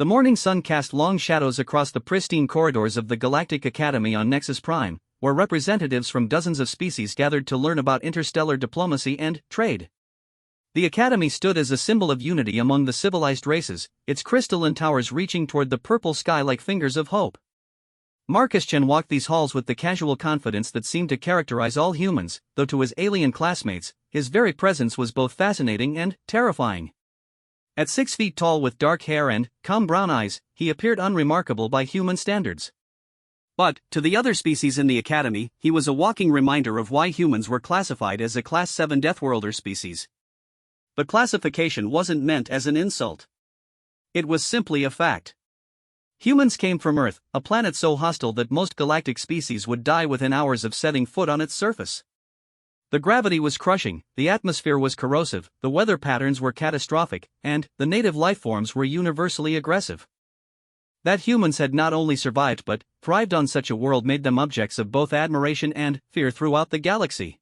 The morning sun cast long shadows across the pristine corridors of the Galactic Academy on Nexus Prime, where representatives from dozens of species gathered to learn about interstellar diplomacy and trade. The Academy stood as a symbol of unity among the civilized races, its crystalline towers reaching toward the purple sky like fingers of hope. Marcus Chen walked these halls with the casual confidence that seemed to characterize all humans, though to his alien classmates, his very presence was both fascinating and terrifying. At 6 feet tall with dark hair and calm brown eyes, he appeared unremarkable by human standards. But, to the other species in the Academy, he was a walking reminder of why humans were classified as a Class 7 Deathworlder species. The classification wasn't meant as an insult. It was simply a fact. Humans came from Earth, a planet so hostile that most galactic species would die within hours of setting foot on its surface. The gravity was crushing, the atmosphere was corrosive, the weather patterns were catastrophic, and the native lifeforms were universally aggressive. That humans had not only survived but thrived on such a world made them objects of both admiration and fear throughout the galaxy.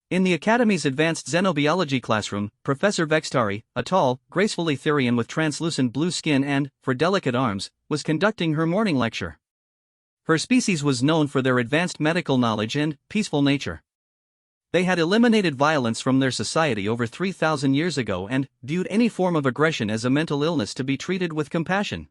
In the Academy's advanced xenobiology classroom, Professor Vextari, a tall, graceful Etherian with translucent blue skin and, for delicate arms, was conducting her morning lecture. Her species was known for their advanced medical knowledge and peaceful nature. They had eliminated violence from their society over 3,000 years ago and viewed any form of aggression as a mental illness to be treated with compassion.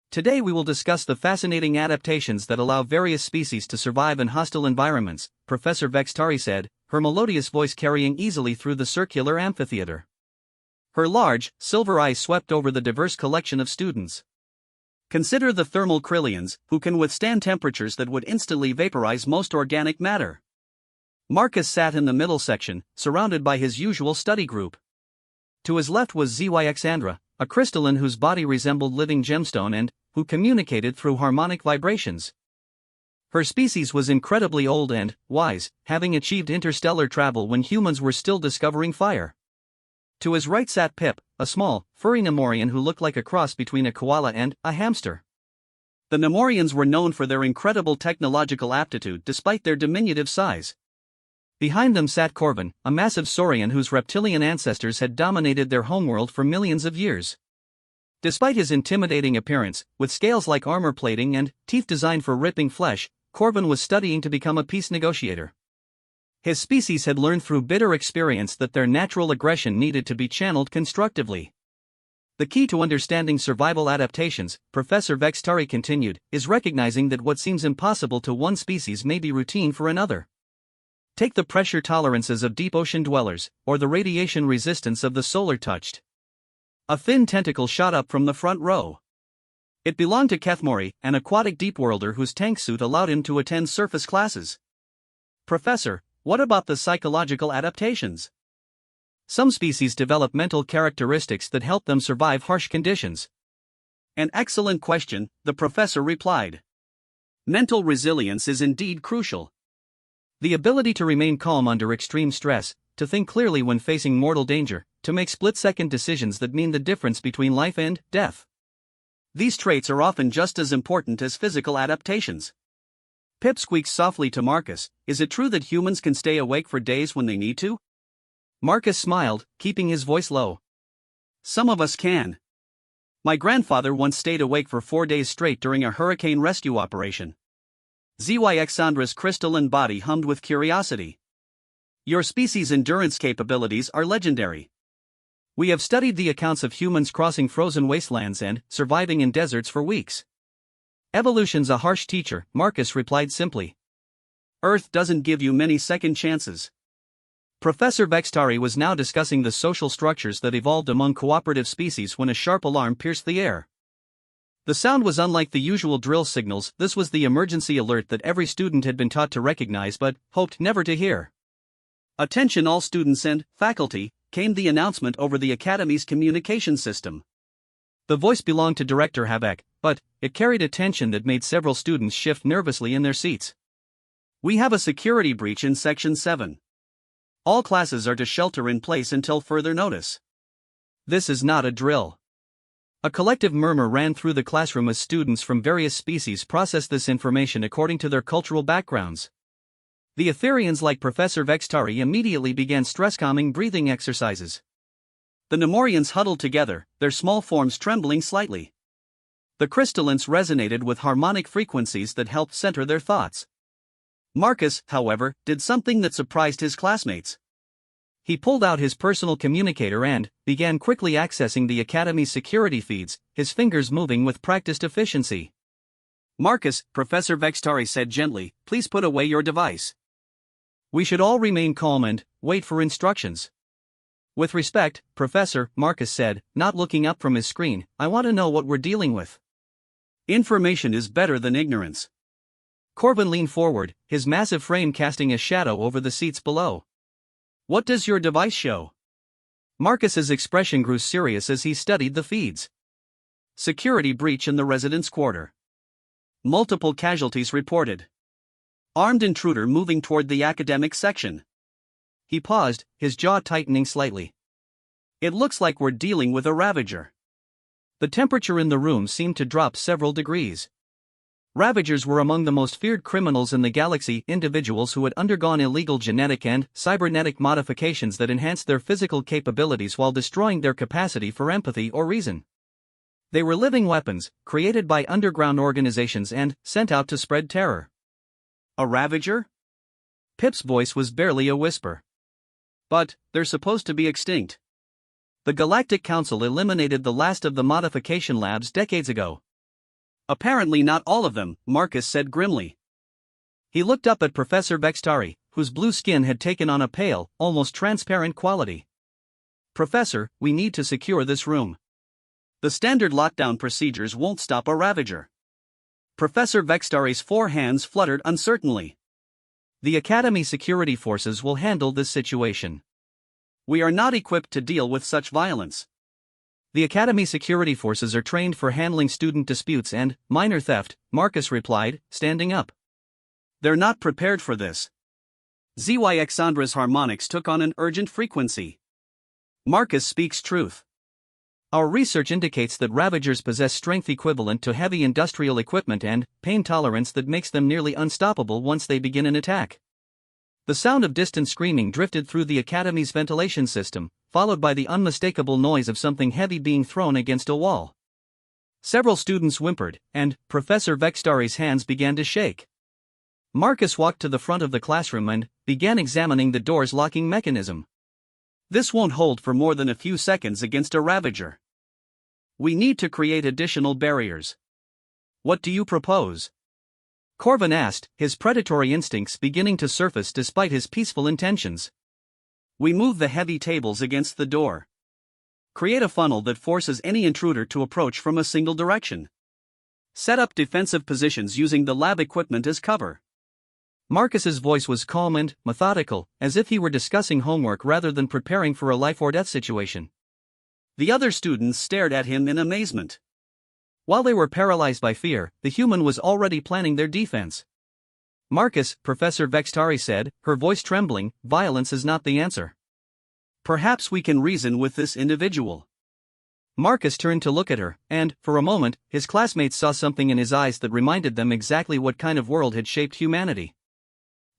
Today we will discuss the fascinating adaptations that allow various species to survive in hostile environments, Professor Vextari said, her melodious voice carrying easily through the circular amphitheater. Her large, silver eyes swept over the diverse collection of students. Consider the thermal Krillians, who can withstand temperatures that would instantly vaporize most organic matter. Marcus sat in the middle section, surrounded by his usual study group. To his left was Xandra, a crystalline whose body resembled living gemstone and who communicated through harmonic vibrations. Her species was incredibly old and wise, having achieved interstellar travel when humans were still discovering fire. To his right sat Pip, a small, furry Nemorian who looked like a cross between a koala and a hamster. The Nemorians were known for their incredible technological aptitude despite their diminutive size. Behind them sat Corvin, a massive saurian whose reptilian ancestors had dominated their homeworld for millions of years. Despite his intimidating appearance, with scales like armor plating and teeth designed for ripping flesh, Corvin was studying to become a peace negotiator. His species had learned through bitter experience that their natural aggression needed to be channeled constructively. The key to understanding survival adaptations, Professor Vextari continued, is recognizing that what seems impossible to one species may be routine for another. Take the pressure tolerances of deep ocean dwellers, or the radiation resistance of the solar-touched. A thin tentacle shot up from the front row. It belonged to Kethmori, an aquatic deepworlder whose tank suit allowed him to attend surface classes. Professor, what about the psychological adaptations? Some species develop mental characteristics that help them survive harsh conditions. An excellent question, the professor replied. Mental resilience is indeed crucial. The ability to remain calm under extreme stress, to think clearly when facing mortal danger, to make split-second decisions that mean the difference between life and death. These traits are often just as important as physical adaptations. Pip squeaks softly to Marcus, is it true that humans can stay awake for days when they need to? Marcus smiled, keeping his voice low. Some of us can. My grandfather once stayed awake for 4 days straight during a hurricane rescue operation. Xandra's crystalline body hummed with curiosity. Your species' endurance capabilities are legendary. We have studied the accounts of humans crossing frozen wastelands and surviving in deserts for weeks. Evolution's a harsh teacher, Marcus replied simply. Earth doesn't give you many second chances. Professor Vextari was now discussing the social structures that evolved among cooperative species when a sharp alarm pierced the air. The sound was unlike the usual drill signals, this was the emergency alert that every student had been taught to recognize but hoped never to hear. Attention all students and faculty, came the announcement over the Academy's communication system. The voice belonged to Director Havek, but it carried a tension that made several students shift nervously in their seats. We have a security breach in Section 7. All classes are to shelter in place until further notice. This is not a drill. A collective murmur ran through the classroom as students from various species processed this information according to their cultural backgrounds. The Etherians like Professor Vextari immediately began stress-calming breathing exercises. The Nemorians huddled together, their small forms trembling slightly. The crystallines resonated with harmonic frequencies that helped center their thoughts. Marcus, however, did something that surprised his classmates. He pulled out his personal communicator and began quickly accessing the Academy's security feeds, his fingers moving with practiced efficiency. "Marcus," Professor Vextari said gently, "please put away your device. We should all remain calm and wait for instructions." "With respect, Professor," Marcus said, not looking up from his screen, "I want to know what we're dealing with." "Information is better than ignorance." Corbin leaned forward, his massive frame casting a shadow over the seats below. "What does your device show?" Marcus's expression grew serious as he studied the feeds. "Security breach in the residence quarter. Multiple casualties reported. Armed intruder moving toward the academic section." He paused, his jaw tightening slightly. "It looks like we're dealing with a Ravager." The temperature in the room seemed to drop several degrees. Ravagers were among the most feared criminals in the galaxy, individuals who had undergone illegal genetic and cybernetic modifications that enhanced their physical capabilities while destroying their capacity for empathy or reason. They were living weapons, created by underground organizations and sent out to spread terror. "A Ravager?" Pip's voice was barely a whisper. "But they're supposed to be extinct. The Galactic Council eliminated the last of the modification labs decades ago." "Apparently not all of them," Marcus said grimly. He looked up at Professor Vextari, whose blue skin had taken on a pale, almost transparent quality. "Professor, we need to secure this room. The standard lockdown procedures won't stop a Ravager." Professor Vextari's 4 hands fluttered uncertainly. "The Academy security forces will handle this situation. We are not equipped to deal with such violence." "The Academy security forces are trained for handling student disputes and minor theft," Marcus replied, standing up. "They're not prepared for this." ZYXandra's harmonics took on an urgent frequency. "Marcus speaks truth. Our research indicates that Ravagers possess strength equivalent to heavy industrial equipment and pain tolerance that makes them nearly unstoppable once they begin an attack." The sound of distant screaming drifted through the Academy's ventilation system, followed by the unmistakable noise of something heavy being thrown against a wall. Several students whimpered, and Professor Vextari's hands began to shake. Marcus walked to the front of the classroom and began examining the door's locking mechanism. "This won't hold for more than a few seconds against a Ravager. We need to create additional barriers." "What do you propose?" Corvin asked, his predatory instincts beginning to surface despite his peaceful intentions. "We move the heavy tables against the door. Create a funnel that forces any intruder to approach from a single direction. Set up defensive positions using the lab equipment as cover." Marcus's voice was calm and methodical, as if he were discussing homework rather than preparing for a life-or-death situation. The other students stared at him in amazement. While they were paralyzed by fear, the human was already planning their defense. "Marcus," Professor Vextari said, her voice trembling, "violence is not the answer. Perhaps we can reason with this individual." Marcus turned to look at her, and, for a moment, his classmates saw something in his eyes that reminded them exactly what kind of world had shaped humanity.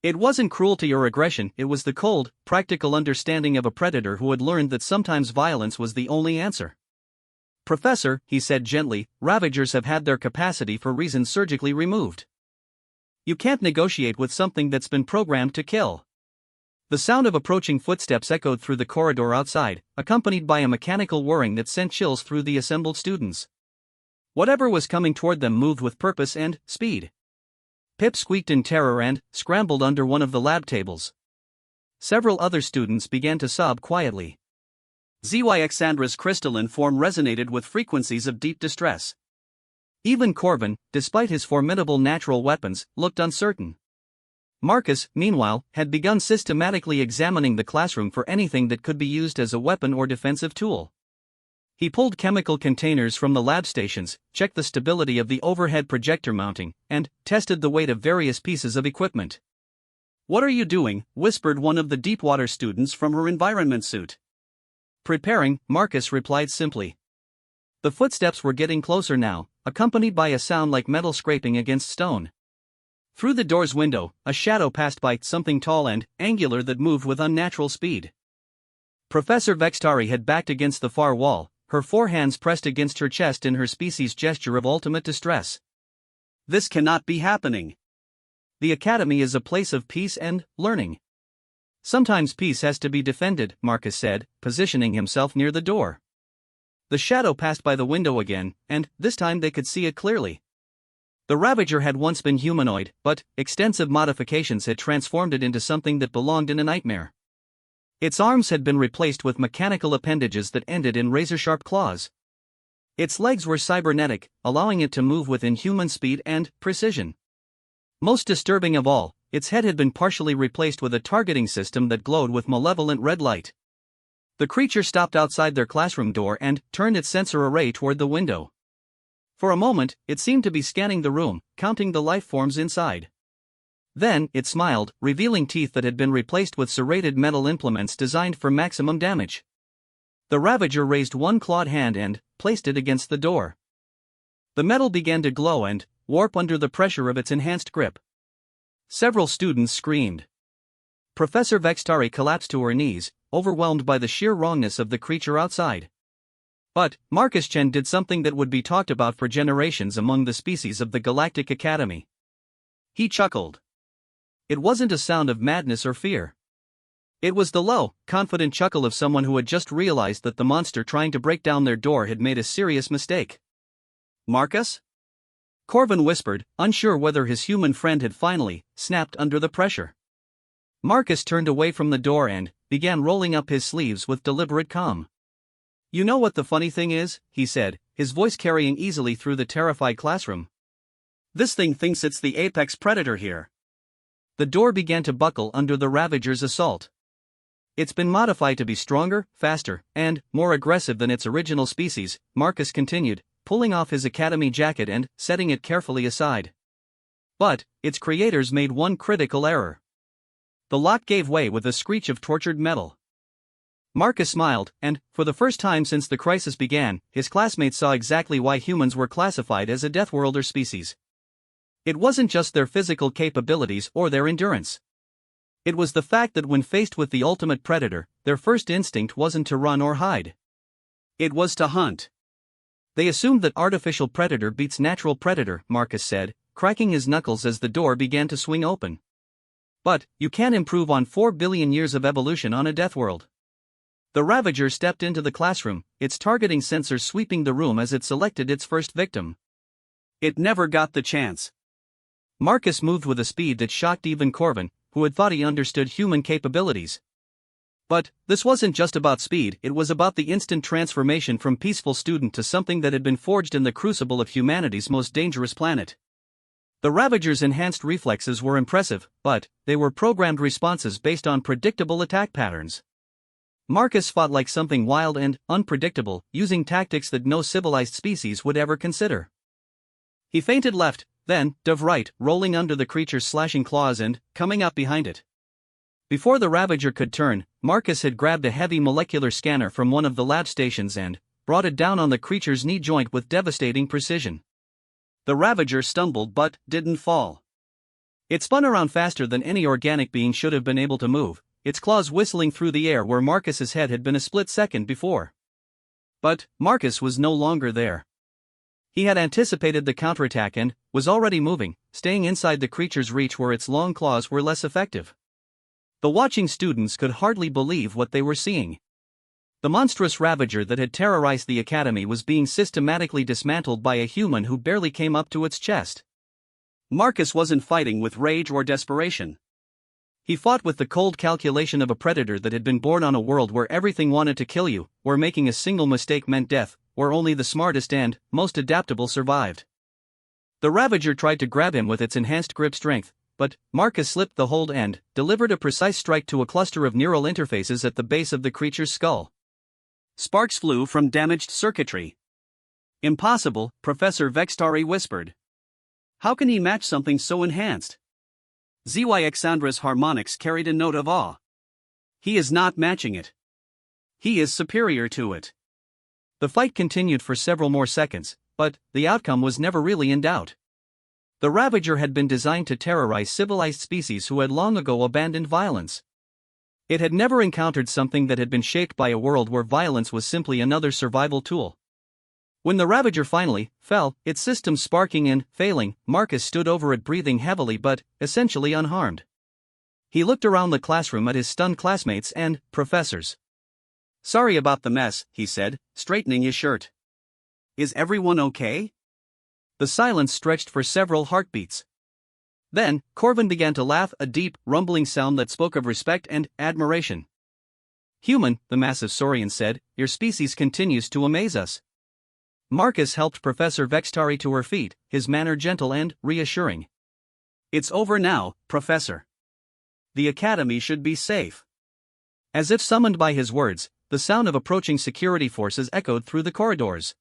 It wasn't cruelty or aggression, it was the cold, practical understanding of a predator who had learned that sometimes violence was the only answer. "Professor," he said gently, "Ravagers have had their capacity for reason surgically removed. You can't negotiate with something that's been programmed to kill." The sound of approaching footsteps echoed through the corridor outside, accompanied by a mechanical whirring that sent chills through the assembled students. Whatever was coming toward them moved with purpose and speed. Pip squeaked in terror and scrambled under one of the lab tables. Several other students began to sob quietly. ZYXandra's crystalline form resonated with frequencies of deep distress. Even Corvin, despite his formidable natural weapons, looked uncertain. Marcus, meanwhile, had begun systematically examining the classroom for anything that could be used as a weapon or defensive tool. He pulled chemical containers from the lab stations, checked the stability of the overhead projector mounting, and tested the weight of various pieces of equipment. "What are you doing?" whispered one of the deepwater students from her environment suit. "Preparing," Marcus replied simply. The footsteps were getting closer now, accompanied by a sound like metal scraping against stone. Through the door's window, a shadow passed by, something tall and angular that moved with unnatural speed. Professor Vextari had backed against the far wall, her four hands pressed against her chest in her species' gesture of ultimate distress. "This cannot be happening. The Academy is a place of peace and learning. Sometimes peace has to be defended," Marcus said, positioning himself near the door. The shadow passed by the window again, and this time they could see it clearly. The Ravager had once been humanoid, but extensive modifications had transformed it into something that belonged in a nightmare. Its arms had been replaced with mechanical appendages that ended in razor-sharp claws. Its legs were cybernetic, allowing it to move with inhuman speed and precision. Most disturbing of all, its head had been partially replaced with a targeting system that glowed with malevolent red light. The creature stopped outside their classroom door and turned its sensor array toward the window. For a moment, it seemed to be scanning the room, counting the life forms inside. Then, it smiled, revealing teeth that had been replaced with serrated metal implements designed for maximum damage. The Ravager raised one clawed hand and placed it against the door. The metal began to glow and warp under the pressure of its enhanced grip. Several students screamed. Professor Vextari collapsed to her knees, overwhelmed by the sheer wrongness of the creature outside. But Marcus Chen did something that would be talked about for generations among the species of the Galactic Academy. He chuckled. It wasn't a sound of madness or fear. It was the low, confident chuckle of someone who had just realized that the monster trying to break down their door had made a serious mistake. "Marcus?" Corvin whispered, unsure whether his human friend had finally snapped under the pressure. Marcus turned away from the door and began rolling up his sleeves with deliberate calm. "You know what the funny thing is?" he said, his voice carrying easily through the terrified classroom. "This thing thinks it's the apex predator here." The door began to buckle under the Ravager's assault. "It's been modified to be stronger, faster, and more aggressive than its original species," Marcus continued, pulling off his academy jacket and setting it carefully aside. "But its creators made one critical error." The lock gave way with a screech of tortured metal. Marcus smiled, and, for the first time since the crisis began, his classmates saw exactly why humans were classified as a Deathworlder species. It wasn't just their physical capabilities or their endurance. It was the fact that when faced with the ultimate predator, their first instinct wasn't to run or hide. It was to hunt. They assumed that artificial predator beats natural predator, Marcus said, cracking his knuckles as the door began to swing open. But you can't improve on 4 billion years of evolution on a Deathworld. The Ravager stepped into the classroom, its targeting sensor sweeping the room as it selected its first victim. It never got the chance. Marcus moved with a speed that shocked even Corvin, who had thought he understood human capabilities. But this wasn't just about speed, it was about the instant transformation from peaceful student to something that had been forged in the crucible of humanity's most dangerous planet. The Ravager's enhanced reflexes were impressive, but they were programmed responses based on predictable attack patterns. Marcus fought like something wild and unpredictable, using tactics that no civilized species would ever consider. He feinted left, then dove right, rolling under the creature's slashing claws and coming up behind it. Before the Ravager could turn, Marcus had grabbed a heavy molecular scanner from one of the lab stations and brought it down on the creature's knee joint with devastating precision. The Ravager stumbled but didn't fall. It spun around faster than any organic being should have been able to move, its claws whistling through the air where Marcus's head had been a split second before. But Marcus was no longer there. He had anticipated the counterattack and was already moving, staying inside the creature's reach where its long claws were less effective. The watching students could hardly believe what they were seeing. The monstrous Ravager that had terrorized the academy was being systematically dismantled by a human who barely came up to its chest. Marcus wasn't fighting with rage or desperation. He fought with the cold calculation of a predator that had been born on a world where everything wanted to kill you, where making a single mistake meant death, where only the smartest and most adaptable survived. The Ravager tried to grab him with its enhanced grip strength, but Marcus slipped the hold and delivered a precise strike to a cluster of neural interfaces at the base of the creature's skull. Sparks flew from damaged circuitry. "Impossible," Professor Vextari whispered. "How can he match something so enhanced?" Zyxandra's harmonics carried a note of awe. "He is not matching it. He is superior to it." The fight continued for several more seconds, but the outcome was never really in doubt. The Ravager had been designed to terrorize civilized species who had long ago abandoned violence. It had never encountered something that had been shaped by a world where violence was simply another survival tool. When the Ravager finally fell, its systems sparking and failing, Marcus stood over it breathing heavily but essentially unharmed. He looked around the classroom at his stunned classmates and professors. "Sorry about the mess," he said, straightening his shirt. "Is everyone okay?" The silence stretched for several heartbeats. Then, Corvin began to laugh, a deep, rumbling sound that spoke of respect and admiration. "Human," the massive Saurian said, "your species continues to amaze us." Marcus helped Professor Vextari to her feet, his manner gentle and reassuring. "It's over now, Professor. The Academy should be safe." As if summoned by his words, the sound of approaching security forces echoed through the corridors.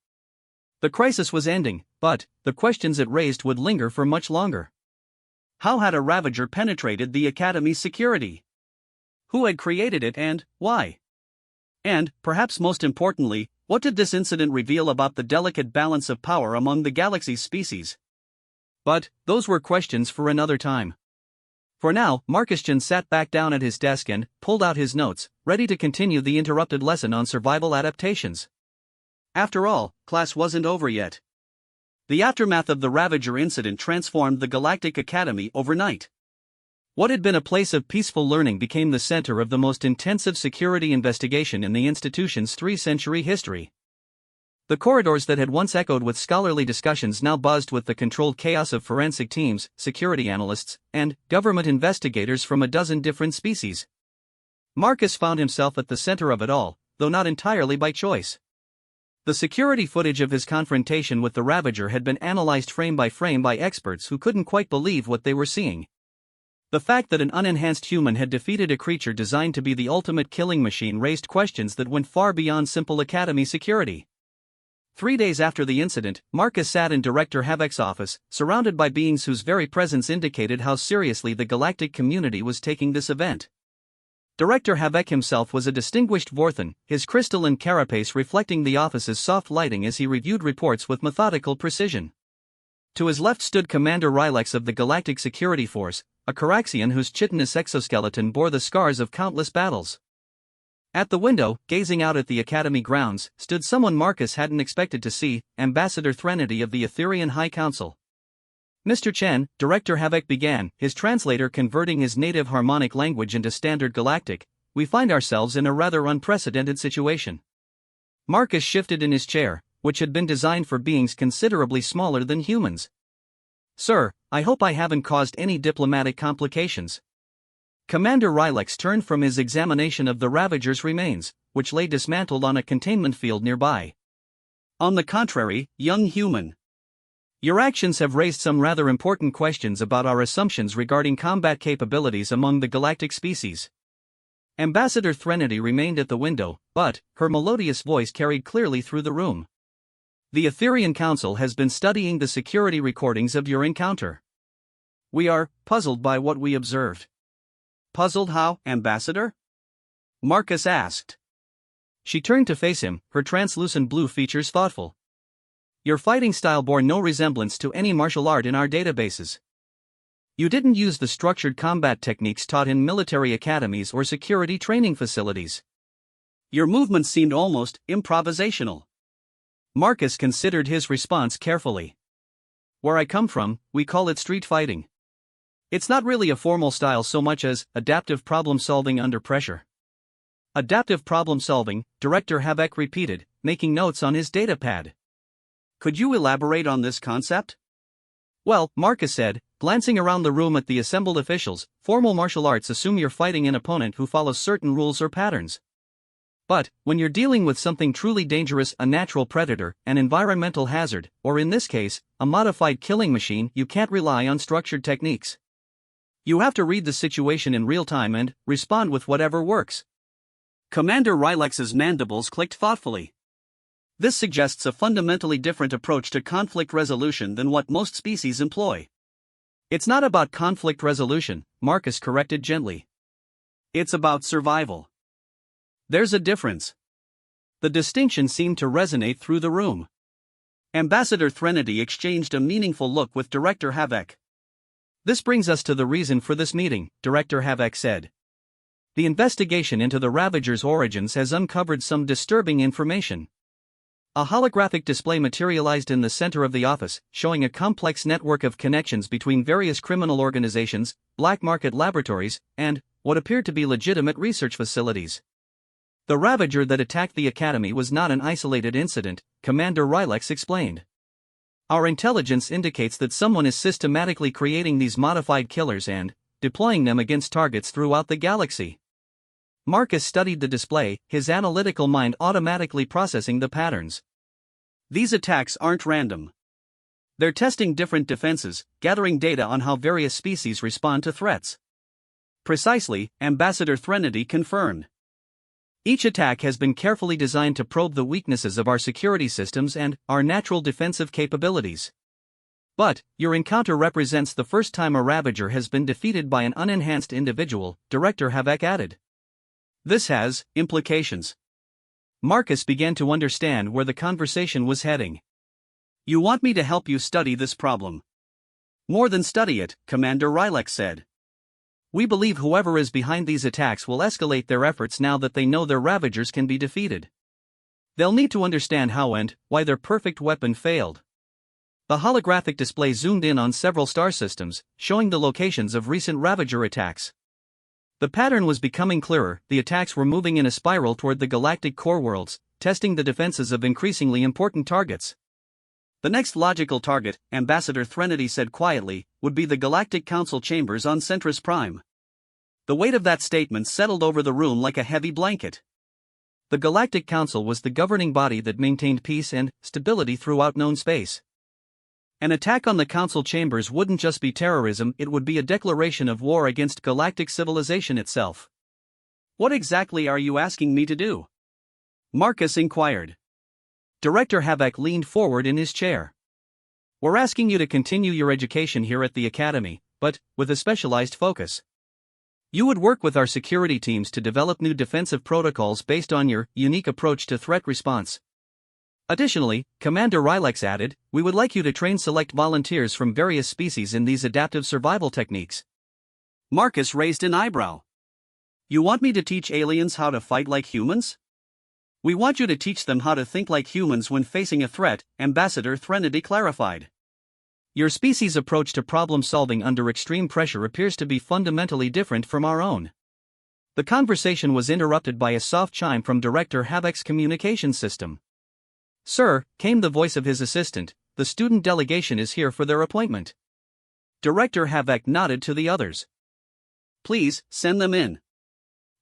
The crisis was ending, but the questions it raised would linger for much longer. How had a Ravager penetrated the Academy's security? Who had created it and why? And, perhaps most importantly, what did this incident reveal about the delicate balance of power among the galaxy's species? But those were questions for another time. For now, Marcusjan sat back down at his desk and pulled out his notes, ready to continue the interrupted lesson on survival adaptations. After all, class wasn't over yet. The aftermath of the Ravager incident transformed the Galactic Academy overnight. What had been a place of peaceful learning became the center of the most intensive security investigation in the institution's 3-century history. The corridors that had once echoed with scholarly discussions now buzzed with the controlled chaos of forensic teams, security analysts, and government investigators from a dozen different species. Marcus found himself at the center of it all, though not entirely by choice. The security footage of his confrontation with the Ravager had been analyzed frame by experts who couldn't quite believe what they were seeing. The fact that an unenhanced human had defeated a creature designed to be the ultimate killing machine raised questions that went far beyond simple Academy security. 3 days after the incident, Marcus sat in Director Havek's office, surrounded by beings whose very presence indicated how seriously the galactic community was taking this event. Director Havek himself was a distinguished Vorthan, his crystalline carapace reflecting the office's soft lighting as he reviewed reports with methodical precision. To his left stood Commander Rylex of the Galactic Security Force, a Caraxian whose chitinous exoskeleton bore the scars of countless battles. At the window, gazing out at the Academy grounds, stood someone Marcus hadn't expected to see, Ambassador Threnody of the Etherian High Council. "Mr. Chen," Director Havek began, his translator converting his native harmonic language into Standard Galactic, "we find ourselves in a rather unprecedented situation." Marcus shifted in his chair, which had been designed for beings considerably smaller than humans. "Sir, I hope I haven't caused any diplomatic complications." Commander Rylex turned from his examination of the Ravager's remains, which lay dismantled on a containment field nearby. "On the contrary, young human. Your actions have raised some rather important questions about our assumptions regarding combat capabilities among the galactic species." Ambassador Threnody remained at the window, but her melodious voice carried clearly through the room. "The Etherian Council has been studying the security recordings of your encounter. We are puzzled by what we observed." "Puzzled how, Ambassador?" Marcus asked. She turned to face him, her translucent blue features thoughtful. "Your fighting style bore no resemblance to any martial art in our databases. You didn't use the structured combat techniques taught in military academies or security training facilities. Your movements seemed almost improvisational." Marcus considered his response carefully. "Where I come from, we call it street fighting. It's not really a formal style so much as adaptive problem solving under pressure." "Adaptive problem solving," Director Havek repeated, making notes on his datapad. "Could you elaborate on this concept?" "Well," Marcus said, glancing around the room at the assembled officials, "formal martial arts assume you're fighting an opponent who follows certain rules or patterns. But, when you're dealing with something truly dangerous, a natural predator, an environmental hazard, or in this case, a modified killing machine, you can't rely on structured techniques. You have to read the situation in real time and respond with whatever works." Commander Rylex's mandibles clicked thoughtfully. "This suggests a fundamentally different approach to conflict resolution than what most species employ." "It's not about conflict resolution," Marcus corrected gently. "It's about survival." "There's a difference." The distinction seemed to resonate through the room. Ambassador Threnody exchanged a meaningful look with Director Havek. "This brings us to the reason for this meeting," Director Havek said. The investigation into the Ravager's origins has uncovered some disturbing information. A holographic display materialized in the center of the office, showing a complex network of connections between various criminal organizations, black market laboratories, and what appeared to be legitimate research facilities. The Ravager that attacked the Academy was not an isolated incident, Commander Rylex explained. Our intelligence indicates that someone is systematically creating these modified killers and deploying them against targets throughout the galaxy. Marcus studied the display, his analytical mind automatically processing the patterns. These attacks aren't random. They're testing different defenses, gathering data on how various species respond to threats. Precisely, Ambassador Threnody confirmed. Each attack has been carefully designed to probe the weaknesses of our security systems and our natural defensive capabilities. But, your encounter represents the first time a Ravager has been defeated by an unenhanced individual, Director Havek added. This has implications. Marcus began to understand where the conversation was heading. You want me to help you study this problem? More than study it, Commander Rylex said. We believe whoever is behind these attacks will escalate their efforts now that they know their Ravagers can be defeated. They'll need to understand how and why their perfect weapon failed. The holographic display zoomed in on several star systems, showing the locations of recent Ravager attacks. The pattern was becoming clearer, the attacks were moving in a spiral toward the galactic core worlds, testing the defenses of increasingly important targets. The next logical target, Ambassador Threnody said quietly, would be the Galactic Council chambers on Centris Prime. The weight of that statement settled over the room like a heavy blanket. The Galactic Council was the governing body that maintained peace and stability throughout known space. An attack on the Council chambers wouldn't just be terrorism, it would be a declaration of war against galactic civilization itself. What exactly are you asking me to do? Marcus inquired. Director Havek leaned forward in his chair. We're asking you to continue your education here at the Academy, but with a specialized focus. You would work with our security teams to develop new defensive protocols based on your unique approach to threat response. Additionally, Commander Rylex added, we would like you to train select volunteers from various species in these adaptive survival techniques. Marcus raised an eyebrow. You want me to teach aliens how to fight like humans? We want you to teach them how to think like humans when facing a threat, Ambassador Threnody clarified. Your species' approach to problem-solving under extreme pressure appears to be fundamentally different from our own. The conversation was interrupted by a soft chime from Director Havek's communication system. Sir, came the voice of his assistant, the student delegation is here for their appointment. Director Havek nodded to the others. Please, send them in.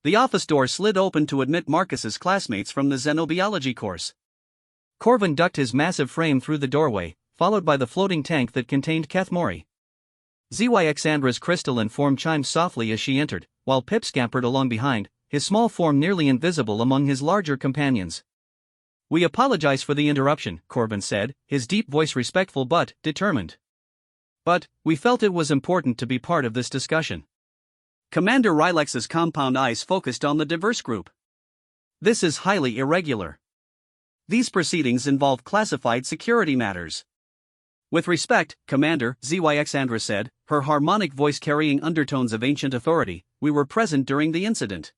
The office door slid open to admit Marcus's classmates from the xenobiology course. Corvin ducked his massive frame through the doorway, followed by the floating tank that contained Kethmori. Zyxandra's crystalline form chimed softly as she entered, while Pip scampered along behind, his small form nearly invisible among his larger companions. We apologize for the interruption, Corvin said, his deep voice respectful but determined. But, we felt it was important to be part of this discussion. Commander Rylex's compound eyes focused on the diverse group. This is highly irregular. These proceedings involve classified security matters. With respect, Commander, Zyxandra said, her harmonic voice carrying undertones of ancient authority, we were present during the incident.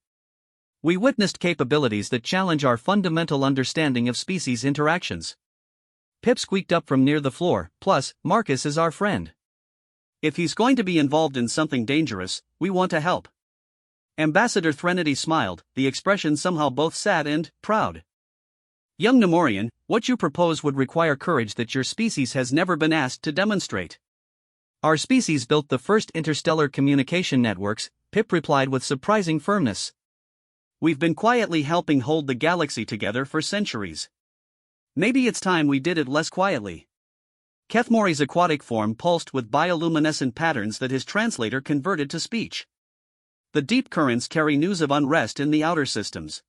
We witnessed capabilities that challenge our fundamental understanding of species interactions. Pip squeaked up from near the floor, plus, Marcus is our friend. If he's going to be involved in something dangerous, we want to help. Ambassador Threnody smiled, the expression somehow both sad and proud. Young Nemorian, what you propose would require courage that your species has never been asked to demonstrate. Our species built the first interstellar communication networks, Pip replied with surprising firmness. We've been quietly helping hold the galaxy together for centuries. Maybe it's time we did it less quietly. Kethmori's aquatic form pulsed with bioluminescent patterns that his translator converted to speech. The deep currents carry news of unrest in the outer systems.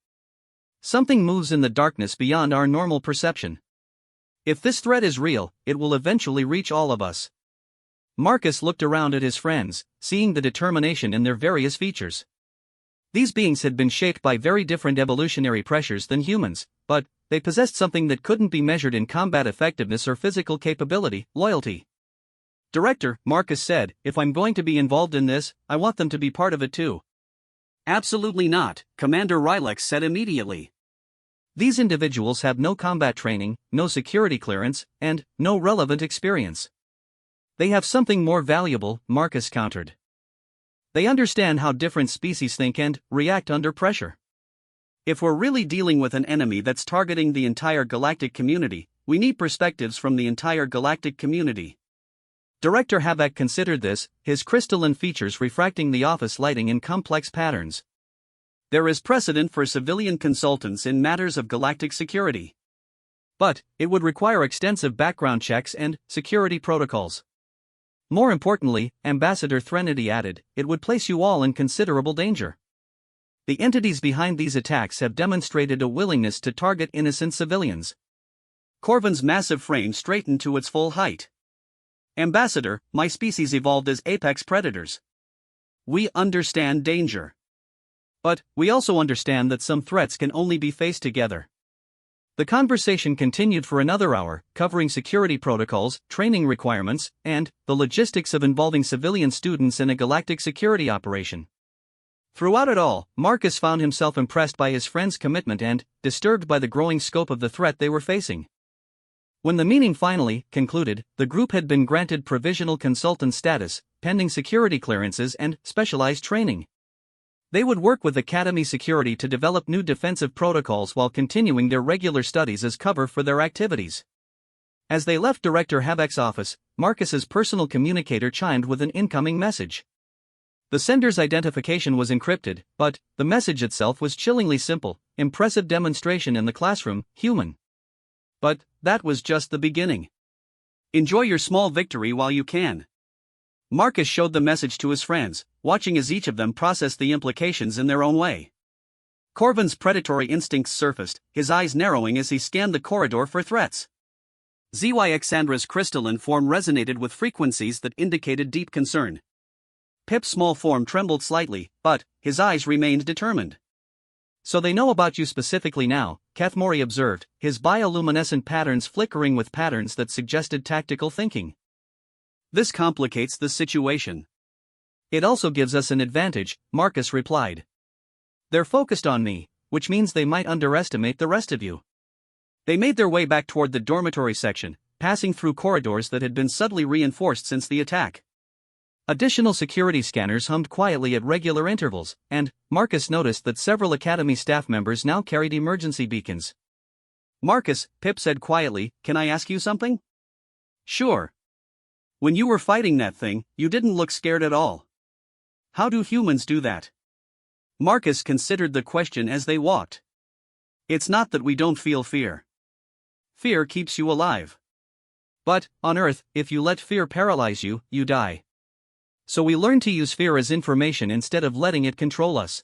Something moves in the darkness beyond our normal perception. If this threat is real, it will eventually reach all of us. Marcus looked around at his friends, seeing the determination in their various features. These beings had been shaped by very different evolutionary pressures than humans, but they possessed something that couldn't be measured in combat effectiveness or physical capability, loyalty. Director, Marcus said, if I'm going to be involved in this, I want them to be part of it too. Absolutely not, Commander Rylex said immediately. These individuals have no combat training, no security clearance, and no relevant experience. They have something more valuable, Marcus countered. They understand how different species think and react under pressure. If we're really dealing with an enemy that's targeting the entire galactic community, we need perspectives from the entire galactic community. Director Havok considered this, his crystalline features refracting the office lighting in complex patterns. There is precedent for civilian consultants in matters of galactic security. But it would require extensive background checks and security protocols. More importantly, Ambassador Threnody added, it would place you all in considerable danger. The entities behind these attacks have demonstrated a willingness to target innocent civilians. Corvin's massive frame straightened to its full height. Ambassador, my species evolved as apex predators. We understand danger. But we also understand that some threats can only be faced together. The conversation continued for another hour, covering security protocols, training requirements, and the logistics of involving civilian students in a galactic security operation. Throughout it all, Marcus found himself impressed by his friend's commitment and disturbed by the growing scope of the threat they were facing. When the meeting finally concluded, the group had been granted provisional consultant status, pending security clearances and specialized training. They would work with Academy Security to develop new defensive protocols while continuing their regular studies as cover for their activities. As they left Director Havok's office, Marcus's personal communicator chimed with an incoming message. The sender's identification was encrypted, but the message itself was chillingly simple: impressive demonstration in the classroom, human. But that was just the beginning. Enjoy your small victory while you can. Marcus showed the message to his friends, watching as each of them processed the implications in their own way. Corvin's predatory instincts surfaced, his eyes narrowing as he scanned the corridor for threats. Zyxandra's crystalline form resonated with frequencies that indicated deep concern. Pip's small form trembled slightly, but his eyes remained determined. So they know about you specifically now, Kathmori observed, his bioluminescent patterns flickering with patterns that suggested tactical thinking. This complicates the situation. It also gives us an advantage, Marcus replied. They're focused on me, which means they might underestimate the rest of you. They made their way back toward the dormitory section, passing through corridors that had been subtly reinforced since the attack. Additional security scanners hummed quietly at regular intervals, and Marcus noticed that several Academy staff members now carried emergency beacons. Marcus, Pip said quietly, can I ask you something? Sure. When you were fighting that thing, you didn't look scared at all. How do humans do that? Marcus considered the question as they walked. It's not that we don't feel fear. Fear keeps you alive. But, on Earth, if you let fear paralyze you, you die. So we learn to use fear as information instead of letting it control us.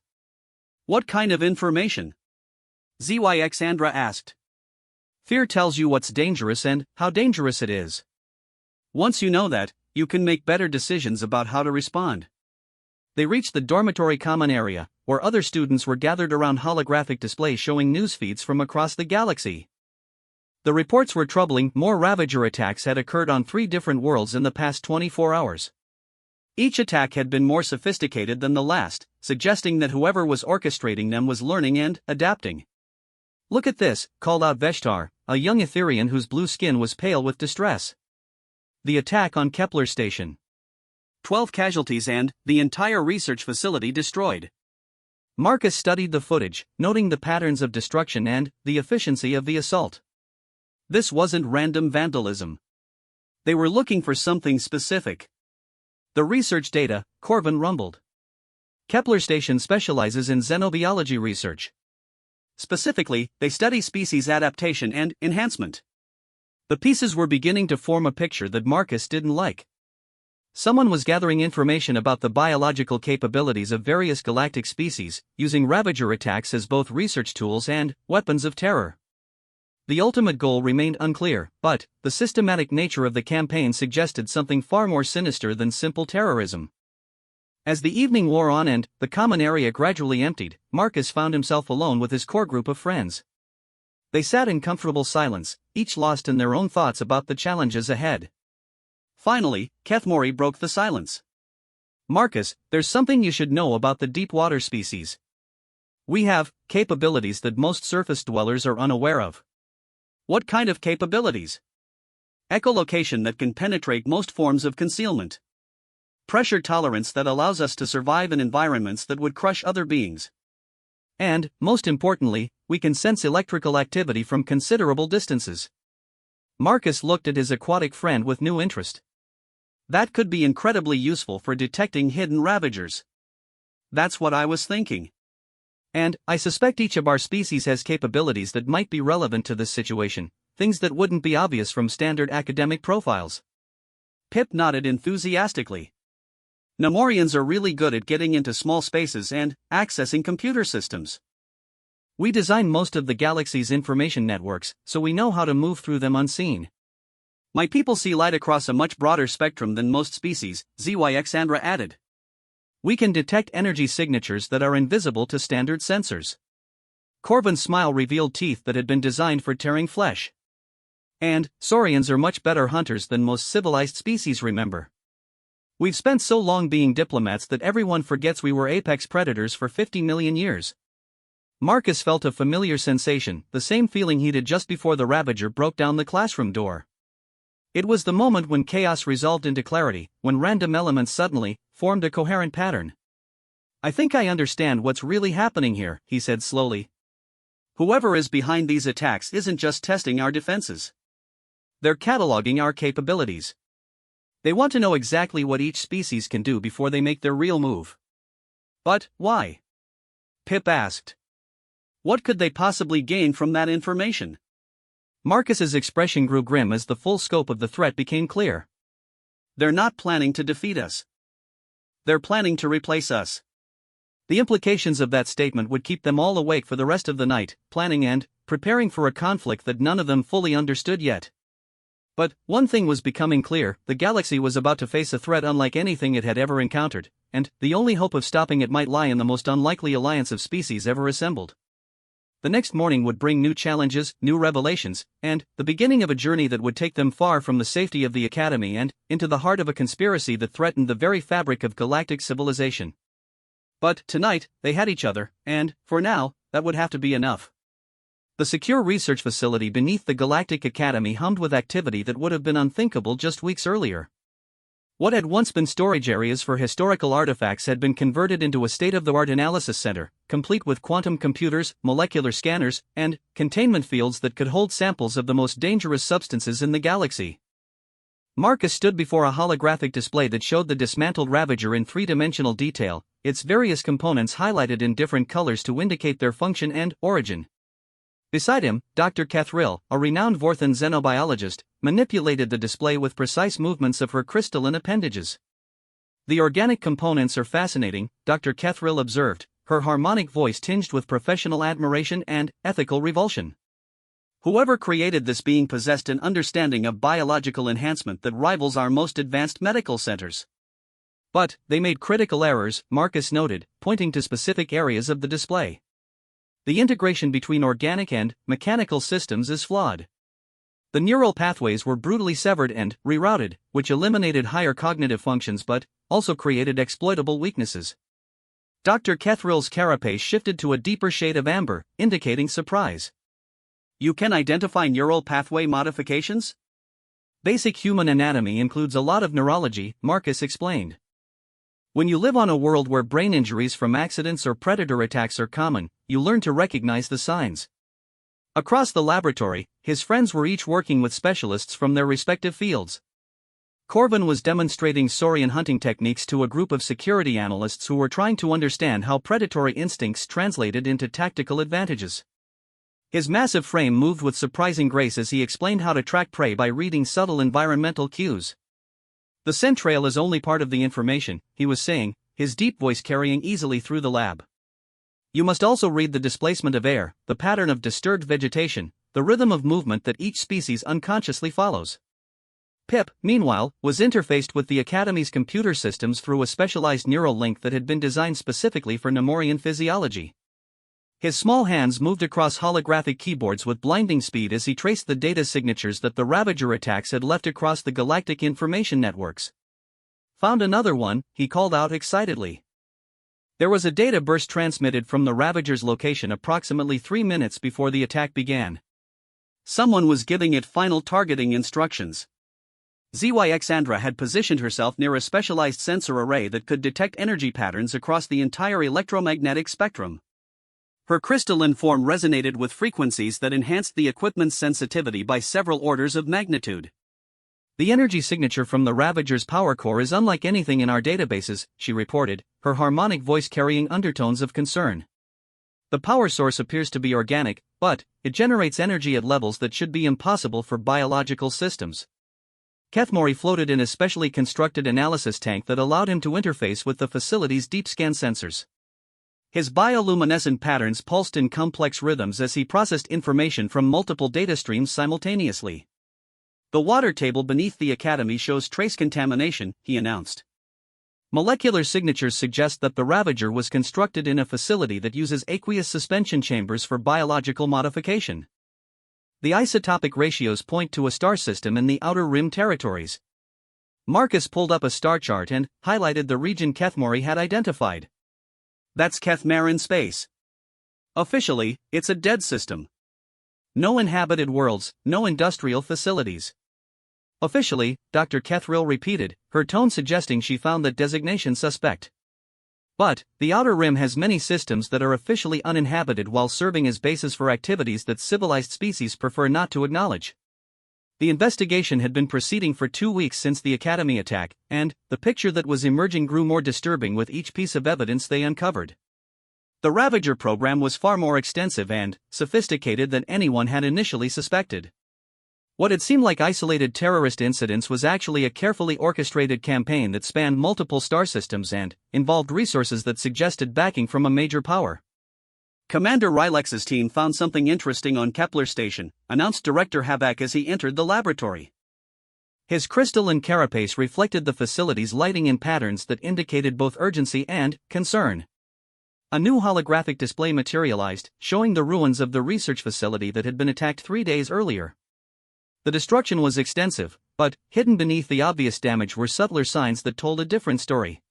What kind of information? Zyxandra asked. Fear tells you what's dangerous and how dangerous it is. Once you know that, you can make better decisions about how to respond. They reached the dormitory common area, where other students were gathered around holographic displays showing news feeds from across the galaxy. The reports were troubling. More Ravager attacks had occurred on 3 different worlds in the past 24 hours. Each attack had been more sophisticated than the last, suggesting that whoever was orchestrating them was learning and adapting. Look at this, called out Veshtar, a young Etherian whose blue skin was pale with distress. The attack on Kepler Station. 12 casualties and the entire research facility destroyed. Marcus studied the footage, noting the patterns of destruction and the efficiency of the assault. This wasn't random vandalism. They were looking for something specific. The research data, Corvin rumbled. Kepler Station specializes in xenobiology research. Specifically, they study species adaptation and enhancement. The pieces were beginning to form a picture that Marcus didn't like. Someone was gathering information about the biological capabilities of various galactic species, using Ravager attacks as both research tools and weapons of terror. The ultimate goal remained unclear, but the systematic nature of the campaign suggested something far more sinister than simple terrorism. As the evening wore on and the common area gradually emptied, Marcus found himself alone with his core group of friends. They sat in comfortable silence, each lost in their own thoughts about the challenges ahead. Finally, Kathmori broke the silence. Marcus, there's something you should know about the deep water species. We have capabilities that most surface dwellers are unaware of. What kind of capabilities? Echolocation that can penetrate most forms of concealment. Pressure tolerance that allows us to survive in environments that would crush other beings. And, most importantly, we can sense electrical activity from considerable distances. Marcus looked at his aquatic friend with new interest. That could be incredibly useful for detecting hidden ravagers. That's what I was thinking. And, I suspect each of our species has capabilities that might be relevant to this situation, things that wouldn't be obvious from standard academic profiles. Pip nodded enthusiastically. Nemorians are really good at getting into small spaces and accessing computer systems. We design most of the galaxy's information networks, so we know how to move through them unseen. My people see light across a much broader spectrum than most species, Zyxandra added. We can detect energy signatures that are invisible to standard sensors. Corvin's smile revealed teeth that had been designed for tearing flesh. And, Saurians are much better hunters than most civilized species, remember. We've spent so long being diplomats that everyone forgets we were apex predators for 50 million years. Marcus felt a familiar sensation, the same feeling he did just before the Ravager broke down the classroom door. It was the moment when chaos resolved into clarity, when random elements suddenly formed a coherent pattern. I think I understand what's really happening here, he said slowly. Whoever is behind these attacks isn't just testing our defenses. They're cataloging our capabilities. They want to know exactly what each species can do before they make their real move. But, why? Pip asked. What could they possibly gain from that information? Marcus's expression grew grim as the full scope of the threat became clear. They're not planning to defeat us. They're planning to replace us. The implications of that statement would keep them all awake for the rest of the night, planning and preparing for a conflict that none of them fully understood yet. But one thing was becoming clear: the galaxy was about to face a threat unlike anything it had ever encountered, and the only hope of stopping it might lie in the most unlikely alliance of species ever assembled. The next morning would bring new challenges, new revelations, and the beginning of a journey that would take them far from the safety of the Academy and into the heart of a conspiracy that threatened the very fabric of galactic civilization. But tonight, they had each other, and, for now, that would have to be enough. The secure research facility beneath the Galactic Academy hummed with activity that would have been unthinkable just weeks earlier. What had once been storage areas for historical artifacts had been converted into a state-of-the-art analysis center, complete with quantum computers, molecular scanners, and containment fields that could hold samples of the most dangerous substances in the galaxy. Marcus stood before a holographic display that showed the dismantled Ravager in three-dimensional detail, its various components highlighted in different colors to indicate their function and origin. Beside him, Dr. Kethril, a renowned Vorthan xenobiologist, manipulated the display with precise movements of her crystalline appendages. The organic components are fascinating, Dr. Kethril observed, her harmonic voice tinged with professional admiration and ethical revulsion. Whoever created this being possessed an understanding of biological enhancement that rivals our most advanced medical centers. But they made critical errors, Marcus noted, pointing to specific areas of the display. The integration between organic and mechanical systems is flawed. The neural pathways were brutally severed and rerouted, which eliminated higher cognitive functions but also created exploitable weaknesses. Dr. Kethril's carapace shifted to a deeper shade of amber, indicating surprise. You can identify neural pathway modifications? Basic human anatomy includes a lot of neurology, Marcus explained. When you live on a world where brain injuries from accidents or predator attacks are common, you learn to recognize the signs. Across the laboratory, his friends were each working with specialists from their respective fields. Corvin was demonstrating saurian hunting techniques to a group of security analysts who were trying to understand how predatory instincts translated into tactical advantages. His massive frame moved with surprising grace as he explained how to track prey by reading subtle environmental cues. The scent trail is only part of the information, he was saying, his deep voice carrying easily through the lab. You must also read the displacement of air, the pattern of disturbed vegetation, the rhythm of movement that each species unconsciously follows. Pip, meanwhile, was interfaced with the Academy's computer systems through a specialized neural link that had been designed specifically for Nemorian physiology. His small hands moved across holographic keyboards with blinding speed as he traced the data signatures that the Ravager attacks had left across the galactic information networks. found another one, he called out excitedly. There was a data burst transmitted from the Ravager's location approximately 3 minutes before the attack began. Someone was giving it final targeting instructions. ZYXandra had positioned herself near a specialized sensor array that could detect energy patterns across the entire electromagnetic spectrum. Her crystalline form resonated with frequencies that enhanced the equipment's sensitivity by several orders of magnitude. The energy signature from the Ravager's power core is unlike anything in our databases, she reported, her harmonic voice carrying undertones of concern. The power source appears to be organic, but it generates energy at levels that should be impossible for biological systems. Kethmori floated in a specially constructed analysis tank that allowed him to interface with the facility's deep scan sensors. His bioluminescent patterns pulsed in complex rhythms as he processed information from multiple data streams simultaneously. The water table beneath the academy shows trace contamination, he announced. Molecular signatures suggest that the Ravager was constructed in a facility that uses aqueous suspension chambers for biological modification. The isotopic ratios point to a star system in the Outer Rim territories. Marcus pulled up a star chart and highlighted the region Kethmori had identified. That's Kethmar in space. Officially, it's a dead system. No inhabited worlds, no industrial facilities. Officially, Dr. Kethril repeated, her tone suggesting she found that designation suspect. But the Outer Rim has many systems that are officially uninhabited while serving as bases for activities that civilized species prefer not to acknowledge. The investigation had been proceeding for 2 weeks since the Academy attack, and the picture that was emerging grew more disturbing with each piece of evidence they uncovered. The Ravager program was far more extensive and sophisticated than anyone had initially suspected. What had seemed like isolated terrorist incidents was actually a carefully orchestrated campaign that spanned multiple star systems and involved resources that suggested backing from a major power. Commander Rylex's team found something interesting on Kepler Station, announced Director Havak as he entered the laboratory. His crystalline carapace reflected the facility's lighting in patterns that indicated both urgency and concern. A new holographic display materialized, showing the ruins of the research facility that had been attacked 3 days earlier. The destruction was extensive, but hidden beneath the obvious damage were subtler signs that told a different story.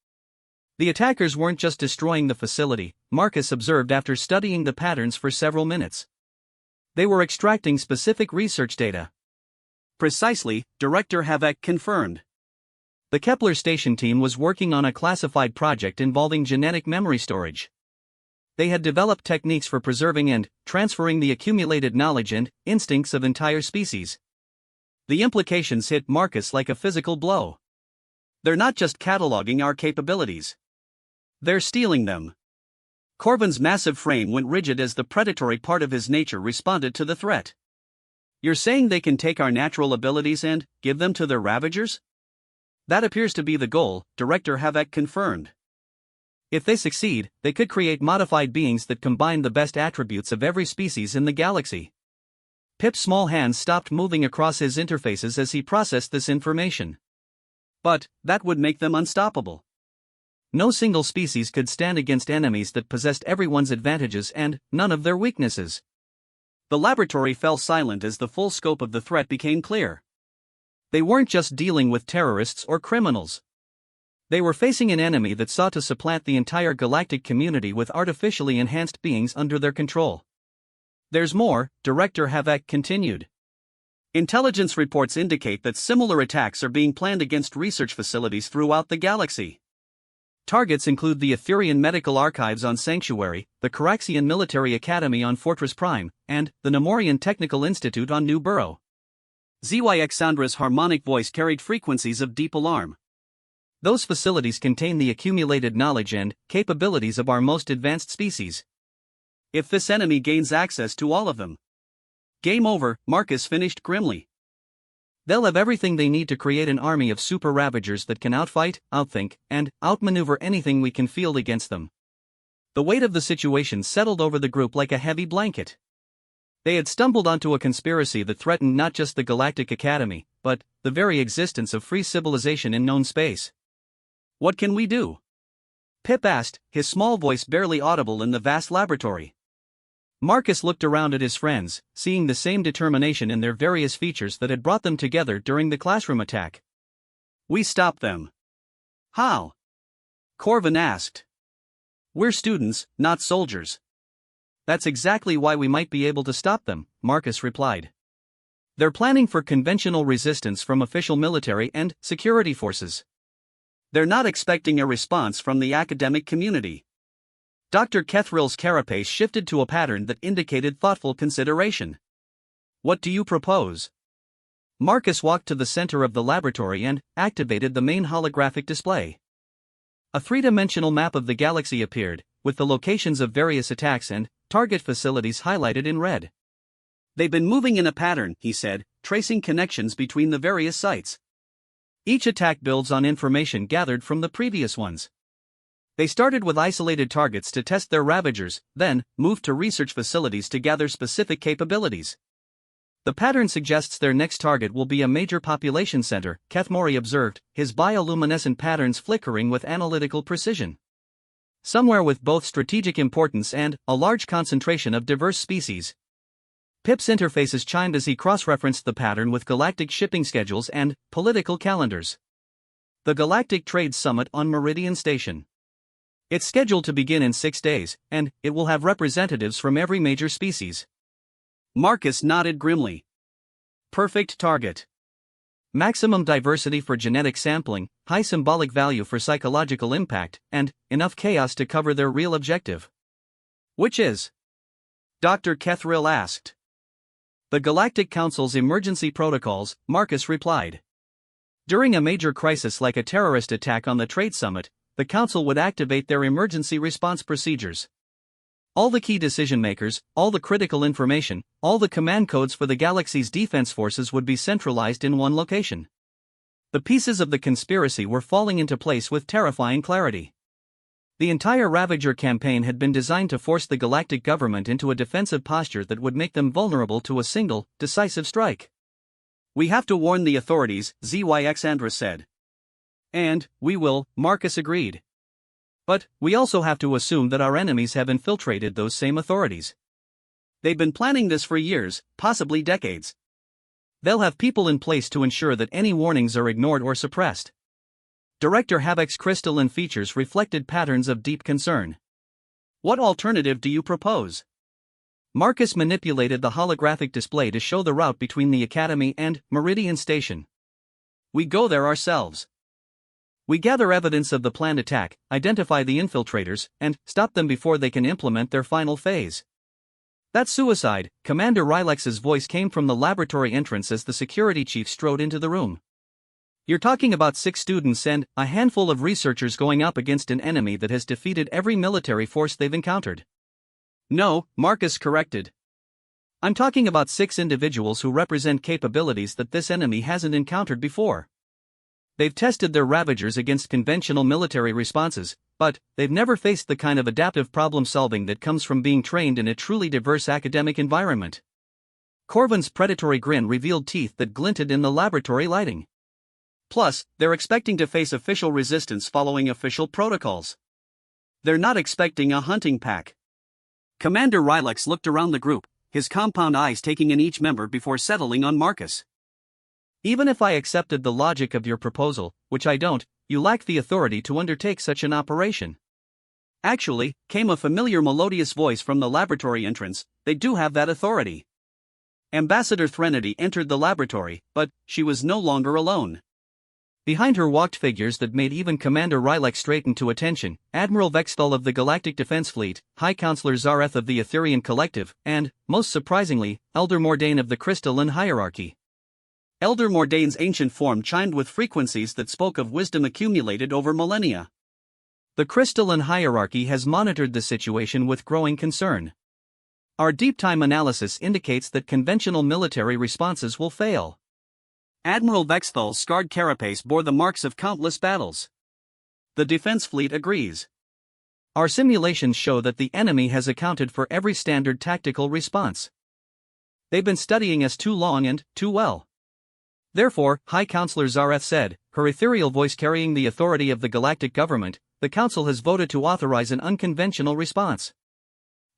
The attackers weren't just destroying the facility, Marcus observed after studying the patterns for several minutes. They were extracting specific research data. Precisely, Director Havak confirmed. The Kepler Station team was working on a classified project involving genetic memory storage. They had developed techniques for preserving and transferring the accumulated knowledge and instincts of entire species. The implications hit Marcus like a physical blow. They're not just cataloging our capabilities. They're stealing them. Corvin's massive frame went rigid as the predatory part of his nature responded to the threat. You're saying they can take our natural abilities and give them to their Ravagers? That appears to be the goal, Director Havak confirmed. If they succeed, they could create modified beings that combine the best attributes of every species in the galaxy. Pip's small hands stopped moving across his interfaces as he processed this information. But that would make them unstoppable. No single species could stand against enemies that possessed everyone's advantages and none of their weaknesses. The laboratory fell silent as the full scope of the threat became clear. They weren't just dealing with terrorists or criminals. They were facing an enemy that sought to supplant the entire galactic community with artificially enhanced beings under their control. There's more, Director Havak continued. Intelligence reports indicate that similar attacks are being planned against research facilities throughout the galaxy. Targets include the Etherian Medical Archives on Sanctuary, the Caraxian Military Academy on Fortress Prime, and the Nemorian Technical Institute on New Burrow. ZYXandra's harmonic voice carried frequencies of deep alarm. Those facilities contain the accumulated knowledge and capabilities of our most advanced species. If this enemy gains access to all of them, game over, Marcus finished grimly. They'll have everything they need to create an army of super Ravagers that can outfight, outthink, and outmaneuver anything we can field against them. The weight of the situation settled over the group like a heavy blanket. They had stumbled onto a conspiracy that threatened not just the Galactic Academy, but the very existence of free civilization in known space. What can we do? Pip asked, his small voice barely audible in the vast laboratory. Marcus looked around at his friends, seeing the same determination in their various features that had brought them together during the classroom attack. We stop them. How? Corvin asked. We're students, not soldiers. That's exactly why we might be able to stop them, Marcus replied. They're planning for conventional resistance from official military and security forces. They're not expecting a response from the academic community. Dr. Kethrill's carapace shifted to a pattern that indicated thoughtful consideration. What do you propose? Marcus walked to the center of the laboratory and activated the main holographic display. A three-dimensional map of the galaxy appeared, with the locations of various attacks and target facilities highlighted in red. They've been moving in a pattern, he said, tracing connections between the various sites. Each attack builds on information gathered from the previous ones. They started with isolated targets to test their ravagers, then moved to research facilities to gather specific capabilities. The pattern suggests their next target will be a major population center, Kethmori observed, his bioluminescent patterns flickering with analytical precision. Somewhere with both strategic importance and a large concentration of diverse species. Pip's interfaces chimed as he cross-referenced the pattern with galactic shipping schedules and political calendars. The Galactic Trade Summit on Meridian Station. It's scheduled to begin in 6 days, and it will have representatives from every major species. Marcus nodded grimly. Perfect target. Maximum diversity for genetic sampling, high symbolic value for psychological impact, and enough chaos to cover their real objective. Which is? Dr. Kethrill asked. The Galactic Council's emergency protocols, Marcus replied. During a major crisis like a terrorist attack on the Trade Summit, the Council would activate their emergency response procedures. All the key decision-makers, all the critical information, all the command codes for the galaxy's defense forces would be centralized in one location. The pieces of the conspiracy were falling into place with terrifying clarity. The entire Ravager campaign had been designed to force the galactic government into a defensive posture that would make them vulnerable to a single, decisive strike. We have to warn the authorities, Zyxandra said. And we will, Marcus agreed. But we also have to assume that our enemies have infiltrated those same authorities. They've been planning this for years, possibly decades. They'll have people in place to ensure that any warnings are ignored or suppressed. Director Havok's crystalline features reflected patterns of deep concern. What alternative do you propose? Marcus manipulated the holographic display to show the route between the Academy and Meridian Station. We go there ourselves. We gather evidence of the planned attack, identify the infiltrators, and stop them before they can implement their final phase. That's suicide, Commander Rylex's voice came from the laboratory entrance as the security chief strode into the room. You're talking about 6 students and a handful of researchers going up against an enemy that has defeated every military force they've encountered. No, Marcus corrected. I'm talking about 6 individuals who represent capabilities that this enemy hasn't encountered before. They've tested their Ravagers against conventional military responses, but they've never faced the kind of adaptive problem-solving that comes from being trained in a truly diverse academic environment. Corvin's predatory grin revealed teeth that glinted in the laboratory lighting. Plus, they're expecting to face official resistance following official protocols. They're not expecting a hunting pack. Commander Rylex looked around the group, his compound eyes taking in each member before settling on Marcus. Even if I accepted the logic of your proposal, which I don't, you lack the authority to undertake such an operation. Actually, came a familiar melodious voice from the laboratory entrance, they do have that authority. Ambassador Threnody entered the laboratory, but she was no longer alone. Behind her walked figures that made even Commander Rylex straighten to attention, Admiral Vexthal of the Galactic Defense Fleet, High Counselor Zareth of the Etherian Collective, and, most surprisingly, Elder Mordain of the Crystalline Hierarchy. Elder Mordain's ancient form chimed with frequencies that spoke of wisdom accumulated over millennia. The Crystalline Hierarchy has monitored the situation with growing concern. Our deep-time analysis indicates that conventional military responses will fail. Admiral Vexthal's scarred carapace bore the marks of countless battles. The Defense Fleet agrees. Our simulations show that the enemy has accounted for every standard tactical response. They've been studying us too long and too well. Therefore, High Counselor Zareth said, her ethereal voice carrying the authority of the galactic government, the Council has voted to authorize an unconventional response.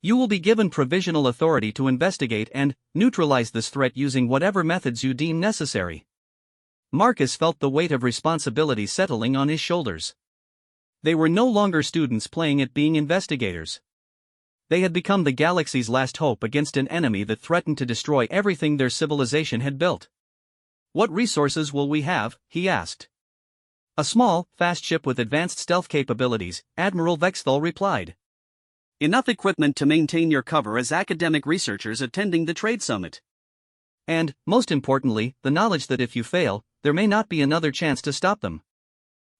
You will be given provisional authority to investigate and neutralize this threat using whatever methods you deem necessary. Marcus felt the weight of responsibility settling on his shoulders. They were no longer students playing at being investigators. They had become the galaxy's last hope against an enemy that threatened to destroy everything their civilization had built. "What resources will we have?" he asked. "A small, fast ship with advanced stealth capabilities," Admiral Vexthal replied. "Enough equipment to maintain your cover as academic researchers attending the trade summit. And, most importantly, the knowledge that if you fail, there may not be another chance to stop them."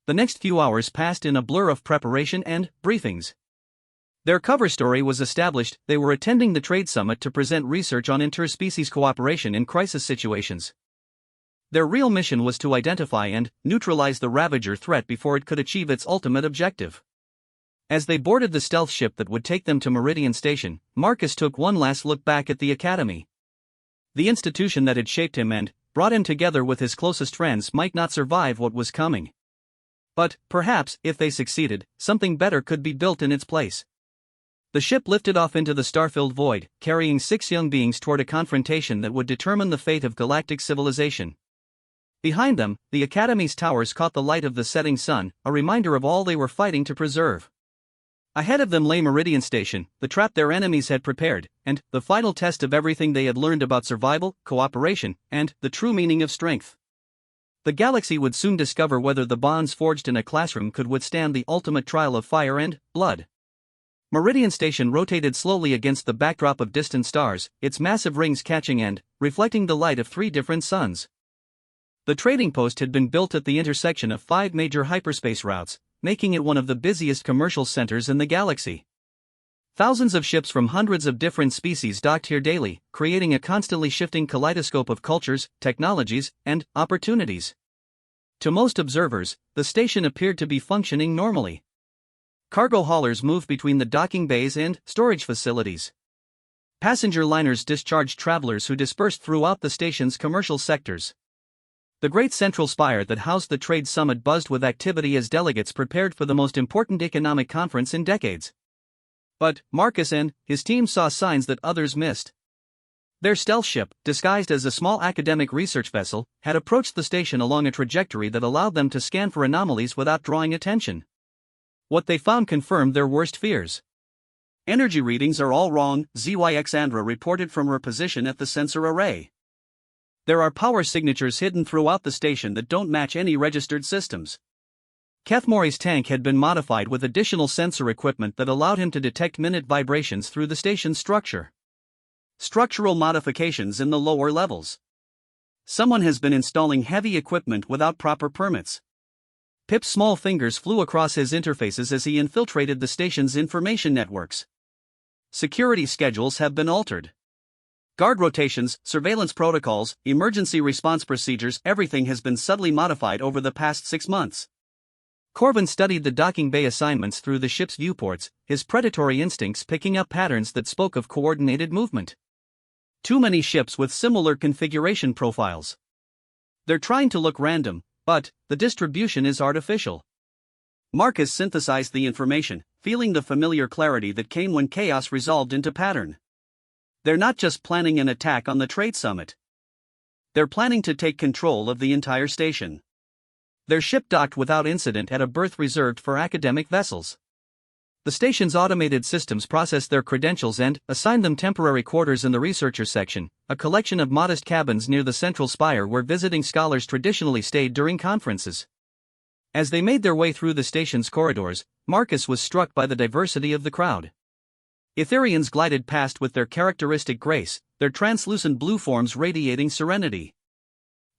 The next few hours passed in a blur of preparation and briefings. Their cover story was established. They were attending the trade summit to present research on interspecies cooperation in crisis situations. Their real mission was to identify and neutralize the Ravager threat before it could achieve its ultimate objective. As they boarded the stealth ship that would take them to Meridian Station, Marcus took one last look back at the Academy. The institution that had shaped him and brought him together with his closest friends might not survive what was coming. But, perhaps, if they succeeded, something better could be built in its place. The ship lifted off into the star-filled void, carrying 6 young beings toward a confrontation that would determine the fate of galactic civilization. Behind them, the Academy's towers caught the light of the setting sun, a reminder of all they were fighting to preserve. Ahead of them lay Meridian Station, the trap their enemies had prepared, and the final test of everything they had learned about survival, cooperation, and the true meaning of strength. The galaxy would soon discover whether the bonds forged in a classroom could withstand the ultimate trial of fire and blood. Meridian Station rotated slowly against the backdrop of distant stars, its massive rings catching and reflecting the light of 3 different suns. The trading post had been built at the intersection of 5 major hyperspace routes, making it one of the busiest commercial centers in the galaxy. Thousands of ships from hundreds of different species docked here daily, creating a constantly shifting kaleidoscope of cultures, technologies, and opportunities. To most observers, the station appeared to be functioning normally. Cargo haulers moved between the docking bays and storage facilities. Passenger liners discharged travelers who dispersed throughout the station's commercial sectors. The great central spire that housed the trade summit buzzed with activity as delegates prepared for the most important economic conference in decades. But Marcus and his team saw signs that others missed. Their stealth ship, disguised as a small academic research vessel, had approached the station along a trajectory that allowed them to scan for anomalies without drawing attention. What they found confirmed their worst fears. "Energy readings are all wrong," Zyxandra reported from her position at the sensor array. "There are power signatures hidden throughout the station that don't match any registered systems." Kethmori's tank had been modified with additional sensor equipment that allowed him to detect minute vibrations through the station's structure. "Structural modifications in the lower levels. Someone has been installing heavy equipment without proper permits." Pip's small fingers flew across his interfaces as he infiltrated the station's information networks. "Security schedules have been altered. Guard rotations, surveillance protocols, emergency response procedures, everything has been subtly modified over the past 6 months." Corvin studied the docking bay assignments through the ship's viewports, his predatory instincts picking up patterns that spoke of coordinated movement. Too many ships with similar configuration profiles. They're trying to look random, but the distribution is artificial. Marcus synthesized the information, feeling the familiar clarity that came when chaos resolved into pattern. They're not just planning an attack on the trade summit. They're planning to take control of the entire station. Their ship docked without incident at a berth reserved for academic vessels. The station's automated systems processed their credentials and assigned them temporary quarters in the researcher section, a collection of modest cabins near the central spire where visiting scholars traditionally stayed during conferences. As they made their way through the station's corridors, Marcus was struck by the diversity of the crowd. Etherians glided past with their characteristic grace, their translucent blue forms radiating serenity.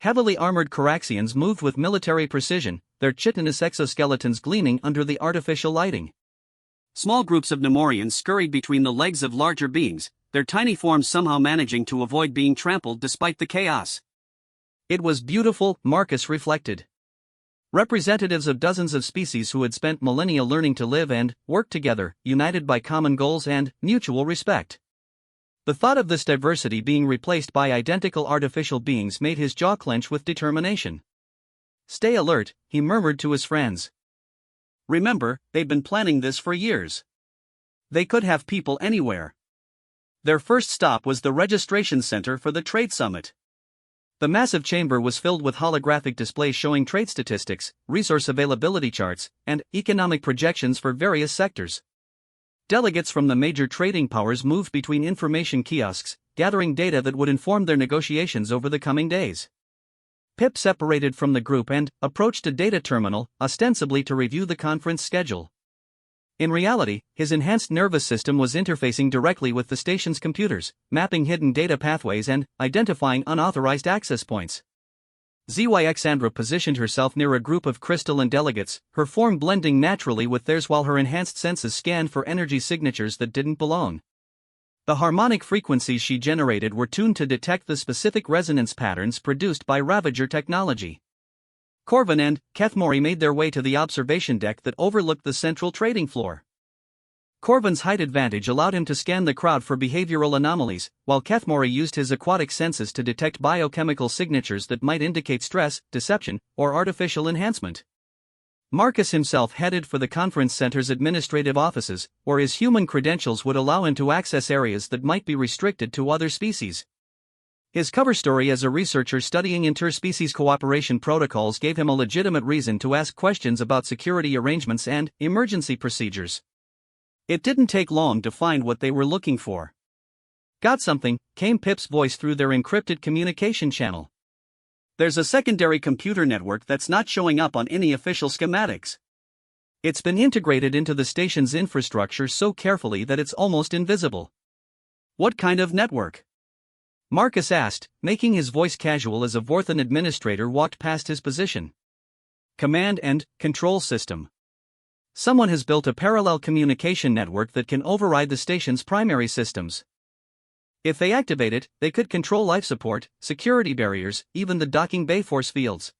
Heavily armored Caraxians moved with military precision, their chitinous exoskeletons gleaming under the artificial lighting. Small groups of Nemorians scurried between the legs of larger beings, their tiny forms somehow managing to avoid being trampled despite the chaos. It was beautiful, Marcus reflected. Representatives of dozens of species who had spent millennia learning to live and work together, united by common goals and mutual respect. The thought of this diversity being replaced by identical artificial beings made his jaw clench with determination. "Stay alert," he murmured to his friends. "Remember, they've been planning this for years. They could have people anywhere." Their first stop was the registration center for the trade summit. The massive chamber was filled with holographic displays showing trade statistics, resource availability charts, and economic projections for various sectors. Delegates from the major trading powers moved between information kiosks, gathering data that would inform their negotiations over the coming days. Pip separated from the group and approached a data terminal, ostensibly to review the conference schedule. In reality, his enhanced nervous system was interfacing directly with the station's computers, mapping hidden data pathways and identifying unauthorized access points. ZYXandra positioned herself near a group of crystalline delegates, her form blending naturally with theirs while her enhanced senses scanned for energy signatures that didn't belong. The harmonic frequencies she generated were tuned to detect the specific resonance patterns produced by Ravager technology. Corvin and Kethmori made their way to the observation deck that overlooked the central trading floor. Corvin's height advantage allowed him to scan the crowd for behavioral anomalies, while Kethmori used his aquatic senses to detect biochemical signatures that might indicate stress, deception, or artificial enhancement. Marcus himself headed for the conference center's administrative offices, where his human credentials would allow him to access areas that might be restricted to other species. His cover story as a researcher studying interspecies cooperation protocols gave him a legitimate reason to ask questions about security arrangements and emergency procedures. It didn't take long to find what they were looking for. "Got something," came Pip's voice through their encrypted communication channel. "There's a secondary computer network that's not showing up on any official schematics. It's been integrated into the station's infrastructure so carefully that it's almost invisible." "What kind of network?" Marcus asked, making his voice casual as a Vorthan administrator walked past his position. "Command and control system. Someone has built a parallel communication network that can override the station's primary systems. If they activate it, they could control life support, security barriers, even the docking bay force fields."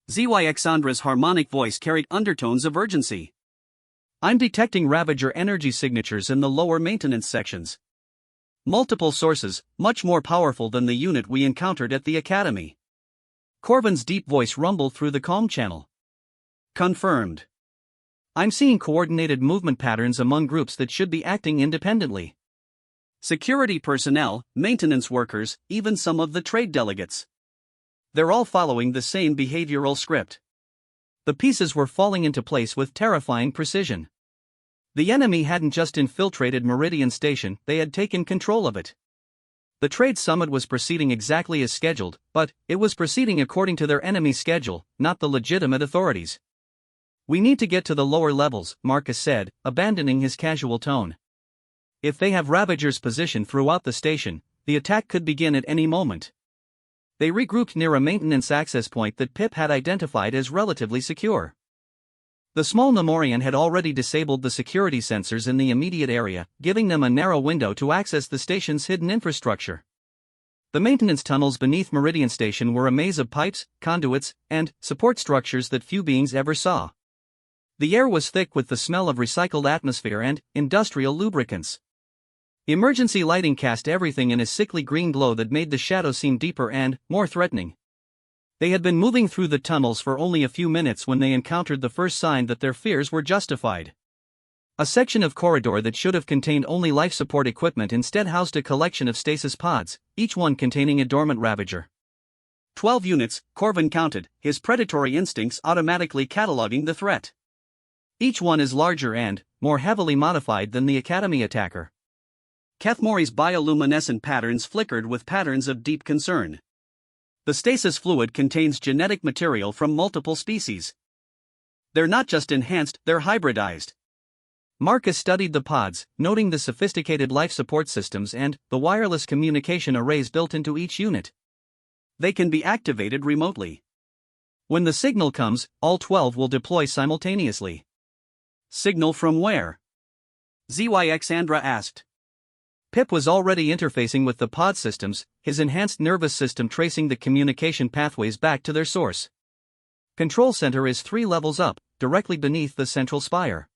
ZYXandra's harmonic voice carried undertones of urgency. "I'm detecting Ravager energy signatures in the lower maintenance sections. Multiple sources, much more powerful than the unit we encountered at the Academy." Corvin's deep voice rumbled through the comm channel. "Confirmed. I'm seeing coordinated movement patterns among groups that should be acting independently. Security personnel, maintenance workers, even some of the trade delegates. They're all following the same behavioral script." The pieces were falling into place with terrifying precision. The enemy hadn't just infiltrated Meridian Station, they had taken control of it. The trade summit was proceeding exactly as scheduled, but it was proceeding according to their enemy's schedule, not the legitimate authorities. "We need to get to the lower levels," Marcus said, abandoning his casual tone. "If they have Ravagers positioned throughout the station, the attack could begin at any moment." They regrouped near a maintenance access point that Pip had identified as relatively secure. The small Nemorian had already disabled the security sensors in the immediate area, giving them a narrow window to access the station's hidden infrastructure. The maintenance tunnels beneath Meridian Station were a maze of pipes, conduits, and support structures that few beings ever saw. The air was thick with the smell of recycled atmosphere and industrial lubricants. Emergency lighting cast everything in a sickly green glow that made the shadow seem deeper and more threatening. They had been moving through the tunnels for only a few minutes when they encountered the first sign that their fears were justified. A section of corridor that should have contained only life support equipment instead housed a collection of stasis pods, each one containing a dormant Ravager. 12 units, Corvin counted, his predatory instincts automatically cataloging the threat. Each one is larger and more heavily modified than the Academy attacker. Kethmori's bioluminescent patterns flickered with patterns of deep concern. The stasis fluid contains genetic material from multiple species. They're not just enhanced, they're hybridized. Marcus studied the pods, noting the sophisticated life support systems and the wireless communication arrays built into each unit. They can be activated remotely. When the signal comes, all 12 will deploy simultaneously. "Signal from where?" ZYXandra asked. Pip was already interfacing with the pod systems, his enhanced nervous system tracing the communication pathways back to their source. Control center is 3 levels up, directly beneath the central spire.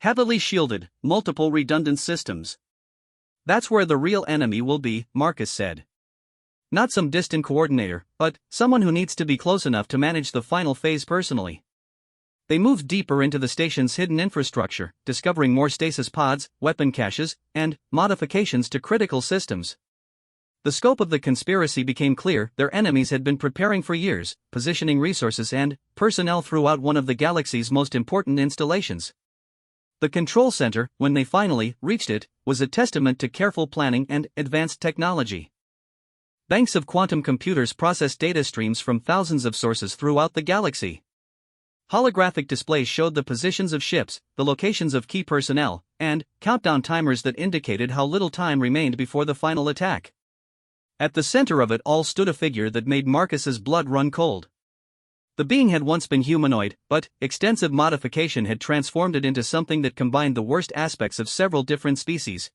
Heavily shielded, multiple redundant systems. "That's where the real enemy will be," Marcus said. "Not some distant coordinator, but someone who needs to be close enough to manage the final phase personally." They moved deeper into the station's hidden infrastructure, discovering more stasis pods, weapon caches, and modifications to critical systems. The scope of the conspiracy became clear. Their enemies had been preparing for years, positioning resources and personnel throughout one of the galaxy's most important installations. The control center, when they finally reached it, was a testament to careful planning and advanced technology. Banks of quantum computers processed data streams from thousands of sources throughout the galaxy. Holographic displays showed the positions of ships, the locations of key personnel, and countdown timers that indicated how little time remained before the final attack. At the center of it all stood a figure that made Marcus's blood run cold. The being had once been humanoid, but extensive modification had transformed it into something that combined the worst aspects of several different species.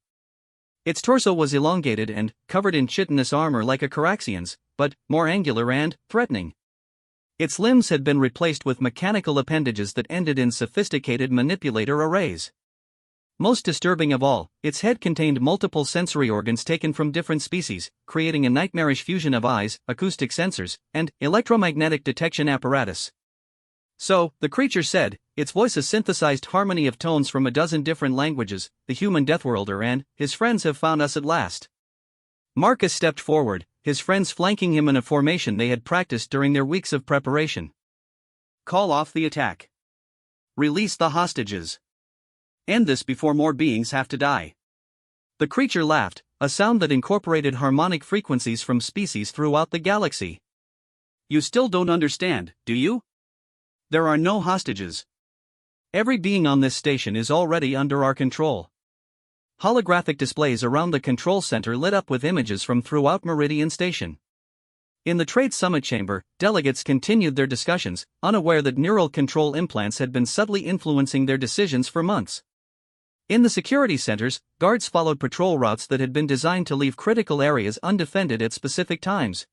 Its torso was elongated and covered in chitinous armor like a Caraxian's, but more angular and threatening. Its limbs had been replaced with mechanical appendages that ended in sophisticated manipulator arrays. Most disturbing of all, its head contained multiple sensory organs taken from different species, creating a nightmarish fusion of eyes, acoustic sensors, and electromagnetic detection apparatus. So, the creature said, its voice a synthesized harmony of tones from a dozen different languages. The human Deathworlder and his friends have found us at last. Marcus stepped forward, his friends flanking him in a formation they had practiced during their weeks of preparation. Call off the attack. Release the hostages. End this before more beings have to die. The creature laughed, a sound that incorporated harmonic frequencies from species throughout the galaxy. You still don't understand, do you? There are no hostages. Every being on this station is already under our control. Holographic displays around the control center lit up with images from throughout Meridian Station. In the Trade Summit chamber, delegates continued their discussions, unaware that neural control implants had been subtly influencing their decisions for months. In the security centers, guards followed patrol routes that had been designed to leave critical areas undefended at specific times.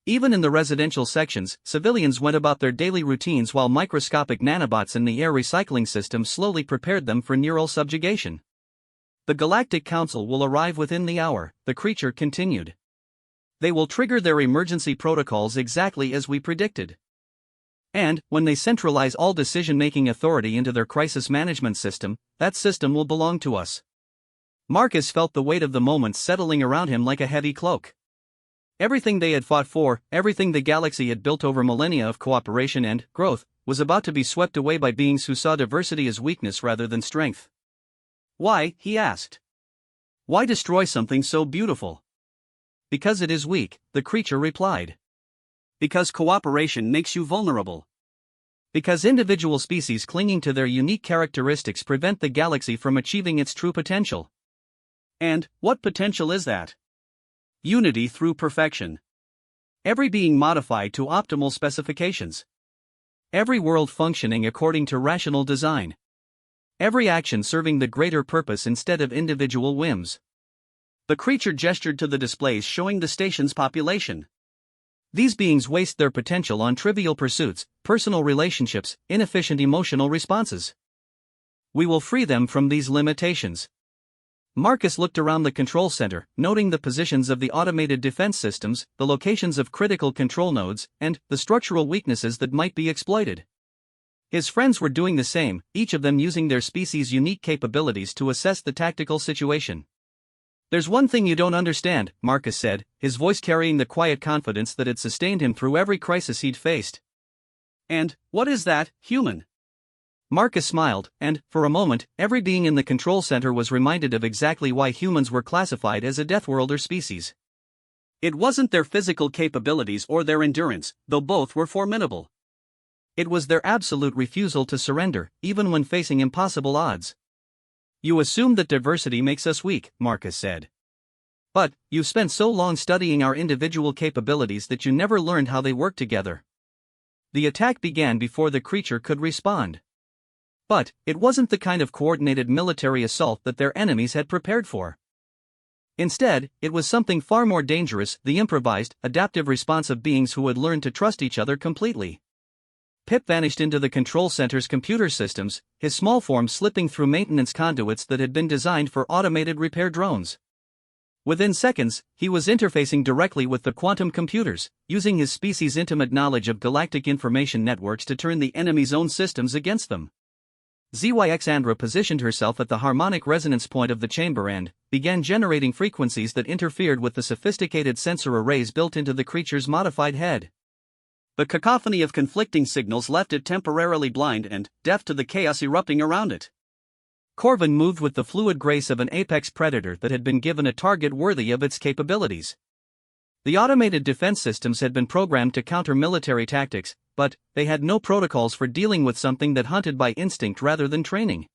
Even in the residential sections, civilians went about their daily routines while microscopic nanobots in the air recycling system slowly prepared them for neural subjugation. The Galactic Council will arrive within the hour, the creature continued. They will trigger their emergency protocols exactly as we predicted. And, when they centralize all decision-making authority into their crisis management system, that system will belong to us. Marcus felt the weight of the moment settling around him like a heavy cloak. Everything they had fought for, everything the galaxy had built over millennia of cooperation and growth, was about to be swept away by beings who saw diversity as weakness rather than strength. Why, he asked. Why destroy something so beautiful? Because it is weak, the creature replied. Because cooperation makes you vulnerable. Because individual species clinging to their unique characteristics prevent the galaxy from achieving its true potential. And what potential is that? Unity through perfection. Every being modified to optimal specifications. Every world functioning according to rational design. Every action serving the greater purpose instead of individual whims. The creature gestured to the displays showing the station's population. These beings waste their potential on trivial pursuits, personal relationships, inefficient emotional responses. We will free them from these limitations. Marcus looked around the control center, noting the positions of the automated defense systems, the locations of critical control nodes, and the structural weaknesses that might be exploited. His friends were doing the same, each of them using their species' unique capabilities to assess the tactical situation. There's one thing you don't understand, Marcus said, his voice carrying the quiet confidence that had sustained him through every crisis he'd faced. And, what is that, human? Marcus smiled, and, for a moment, every being in the control center was reminded of exactly why humans were classified as a Deathworlder species. It wasn't their physical capabilities or their endurance, though both were formidable. It was their absolute refusal to surrender, even when facing impossible odds. You assume that diversity makes us weak, Marcus said. But, you've spent so long studying our individual capabilities that you never learned how they work together. The attack began before the creature could respond. But, it wasn't the kind of coordinated military assault that their enemies had prepared for. Instead, it was something far more dangerous, the improvised, adaptive response of beings who had learned to trust each other completely. Pip vanished into the control center's computer systems, his small form slipping through maintenance conduits that had been designed for automated repair drones. Within seconds, he was interfacing directly with the quantum computers, using his species' intimate knowledge of galactic information networks to turn the enemy's own systems against them. ZYXandra positioned herself at the harmonic resonance point of the chamber and began generating frequencies that interfered with the sophisticated sensor arrays built into the creature's modified head. The cacophony of conflicting signals left it temporarily blind and deaf to the chaos erupting around it. Corvin moved with the fluid grace of an apex predator that had been given a target worthy of its capabilities. The automated defense systems had been programmed to counter military tactics, but they had no protocols for dealing with something that hunted by instinct rather than training.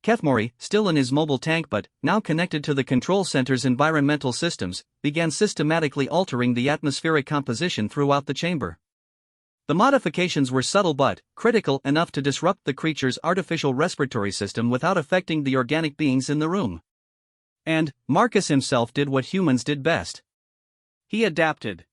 Kethmori, still in his mobile tank but now connected to the control center's environmental systems, began systematically altering the atmospheric composition throughout the chamber. The modifications were subtle but critical enough to disrupt the creature's artificial respiratory system without affecting the organic beings in the room. And Marcus himself did what humans did best. He adapted.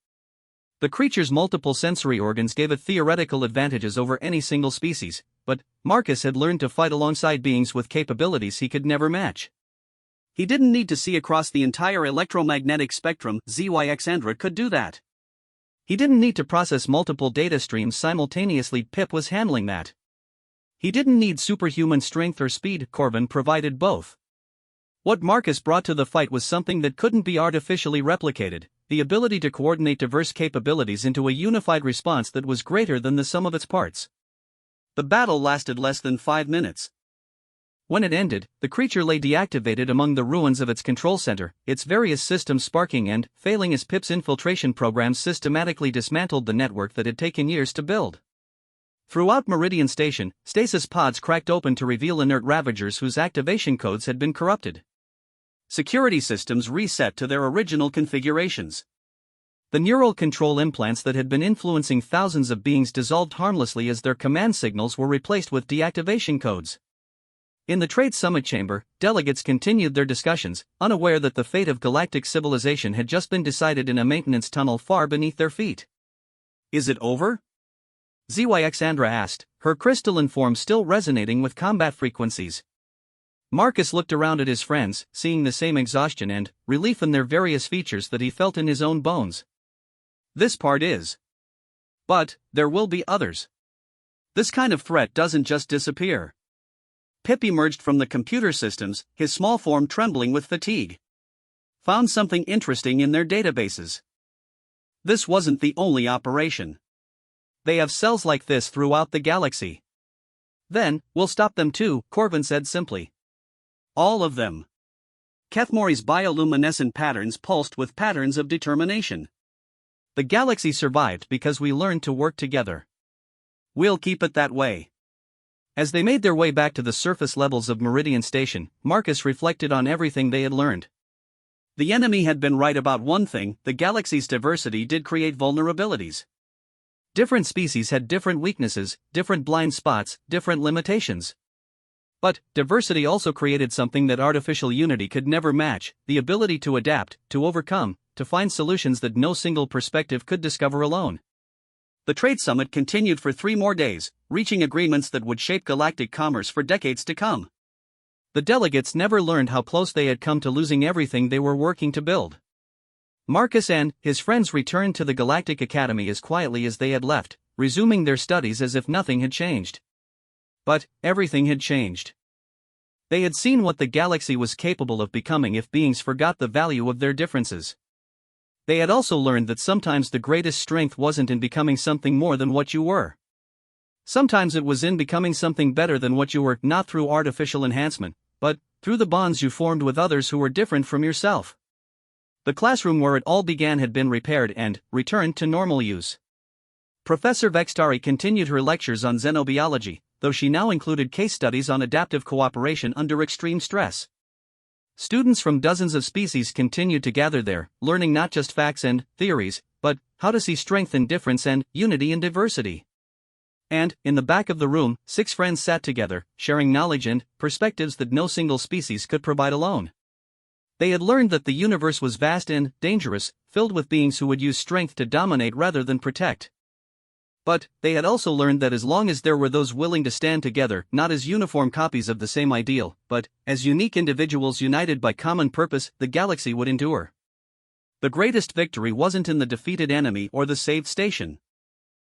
The creature's multiple sensory organs gave it theoretical advantages over any single species, but Marcus had learned to fight alongside beings with capabilities he could never match. He didn't need to see across the entire electromagnetic spectrum. ZYXandra could do that. He didn't need to process multiple data streams simultaneously. Pip was handling that. He didn't need superhuman strength or speed. Corvin provided both. What Marcus brought to the fight was something that couldn't be artificially replicated, the ability to coordinate diverse capabilities into a unified response that was greater than the sum of its parts. The battle lasted less than 5 minutes. When it ended, the creature lay deactivated among the ruins of its control center, its various systems sparking and failing as Pip's infiltration programs systematically dismantled the network that had taken years to build. Throughout Meridian Station, stasis pods cracked open to reveal inert ravagers whose activation codes had been corrupted. Security systems reset to their original configurations. The neural control implants that had been influencing thousands of beings dissolved harmlessly as their command signals were replaced with deactivation codes. In the Trade Summit chamber, delegates continued their discussions, unaware that the fate of galactic civilization had just been decided in a maintenance tunnel far beneath their feet. Is it over? ZYXandra asked, her crystalline form still resonating with combat frequencies. Marcus looked around at his friends, seeing the same exhaustion and relief in their various features that he felt in his own bones. This part is. But there will be others. This kind of threat doesn't just disappear. Pip emerged from the computer systems, his small form trembling with fatigue. Found something interesting in their databases. This wasn't the only operation. They have cells like this throughout the galaxy. Then, we'll stop them too, Corvin said simply. All of them. Kethmori's bioluminescent patterns pulsed with patterns of determination. The galaxy survived because we learned to work together. We'll keep it that way. As they made their way back to the surface levels of Meridian Station, Marcus reflected on everything they had learned. The enemy had been right about one thing: the galaxy's diversity did create vulnerabilities. Different species had different weaknesses, different blind spots, different limitations. But diversity also created something that artificial unity could never match: the ability to adapt, to overcome, to find solutions that no single perspective could discover alone. The Trade Summit continued for 3 more days, reaching agreements that would shape galactic commerce for decades to come. The delegates never learned how close they had come to losing everything they were working to build. Marcus and his friends returned to the Galactic Academy as quietly as they had left, resuming their studies as if nothing had changed. But everything had changed. They had seen what the galaxy was capable of becoming if beings forgot the value of their differences. They had also learned that sometimes the greatest strength wasn't in becoming something more than what you were. Sometimes it was in becoming something better than what you were, not through artificial enhancement, but through the bonds you formed with others who were different from yourself. The classroom where it all began had been repaired and returned to normal use. Professor Vextari continued her lectures on xenobiology, though she now included case studies on adaptive cooperation under extreme stress. Students from dozens of species continued to gather there, learning not just facts and theories, but how to see strength in difference and unity in diversity. And, in the back of the room, 6 friends sat together, sharing knowledge and perspectives that no single species could provide alone. They had learned that the universe was vast and dangerous, filled with beings who would use strength to dominate rather than protect. But they had also learned that as long as there were those willing to stand together, not as uniform copies of the same ideal, but as unique individuals united by common purpose, the galaxy would endure. The greatest victory wasn't in the defeated enemy or the saved station.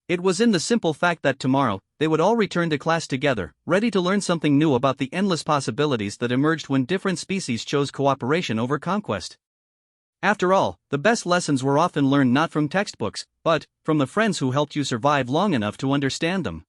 It was in the simple fact that tomorrow, they would all return to class together, ready to learn something new about the endless possibilities that emerged when different species chose cooperation over conquest. After all, the best lessons were often learned not from textbooks, but from the friends who helped you survive long enough to understand them.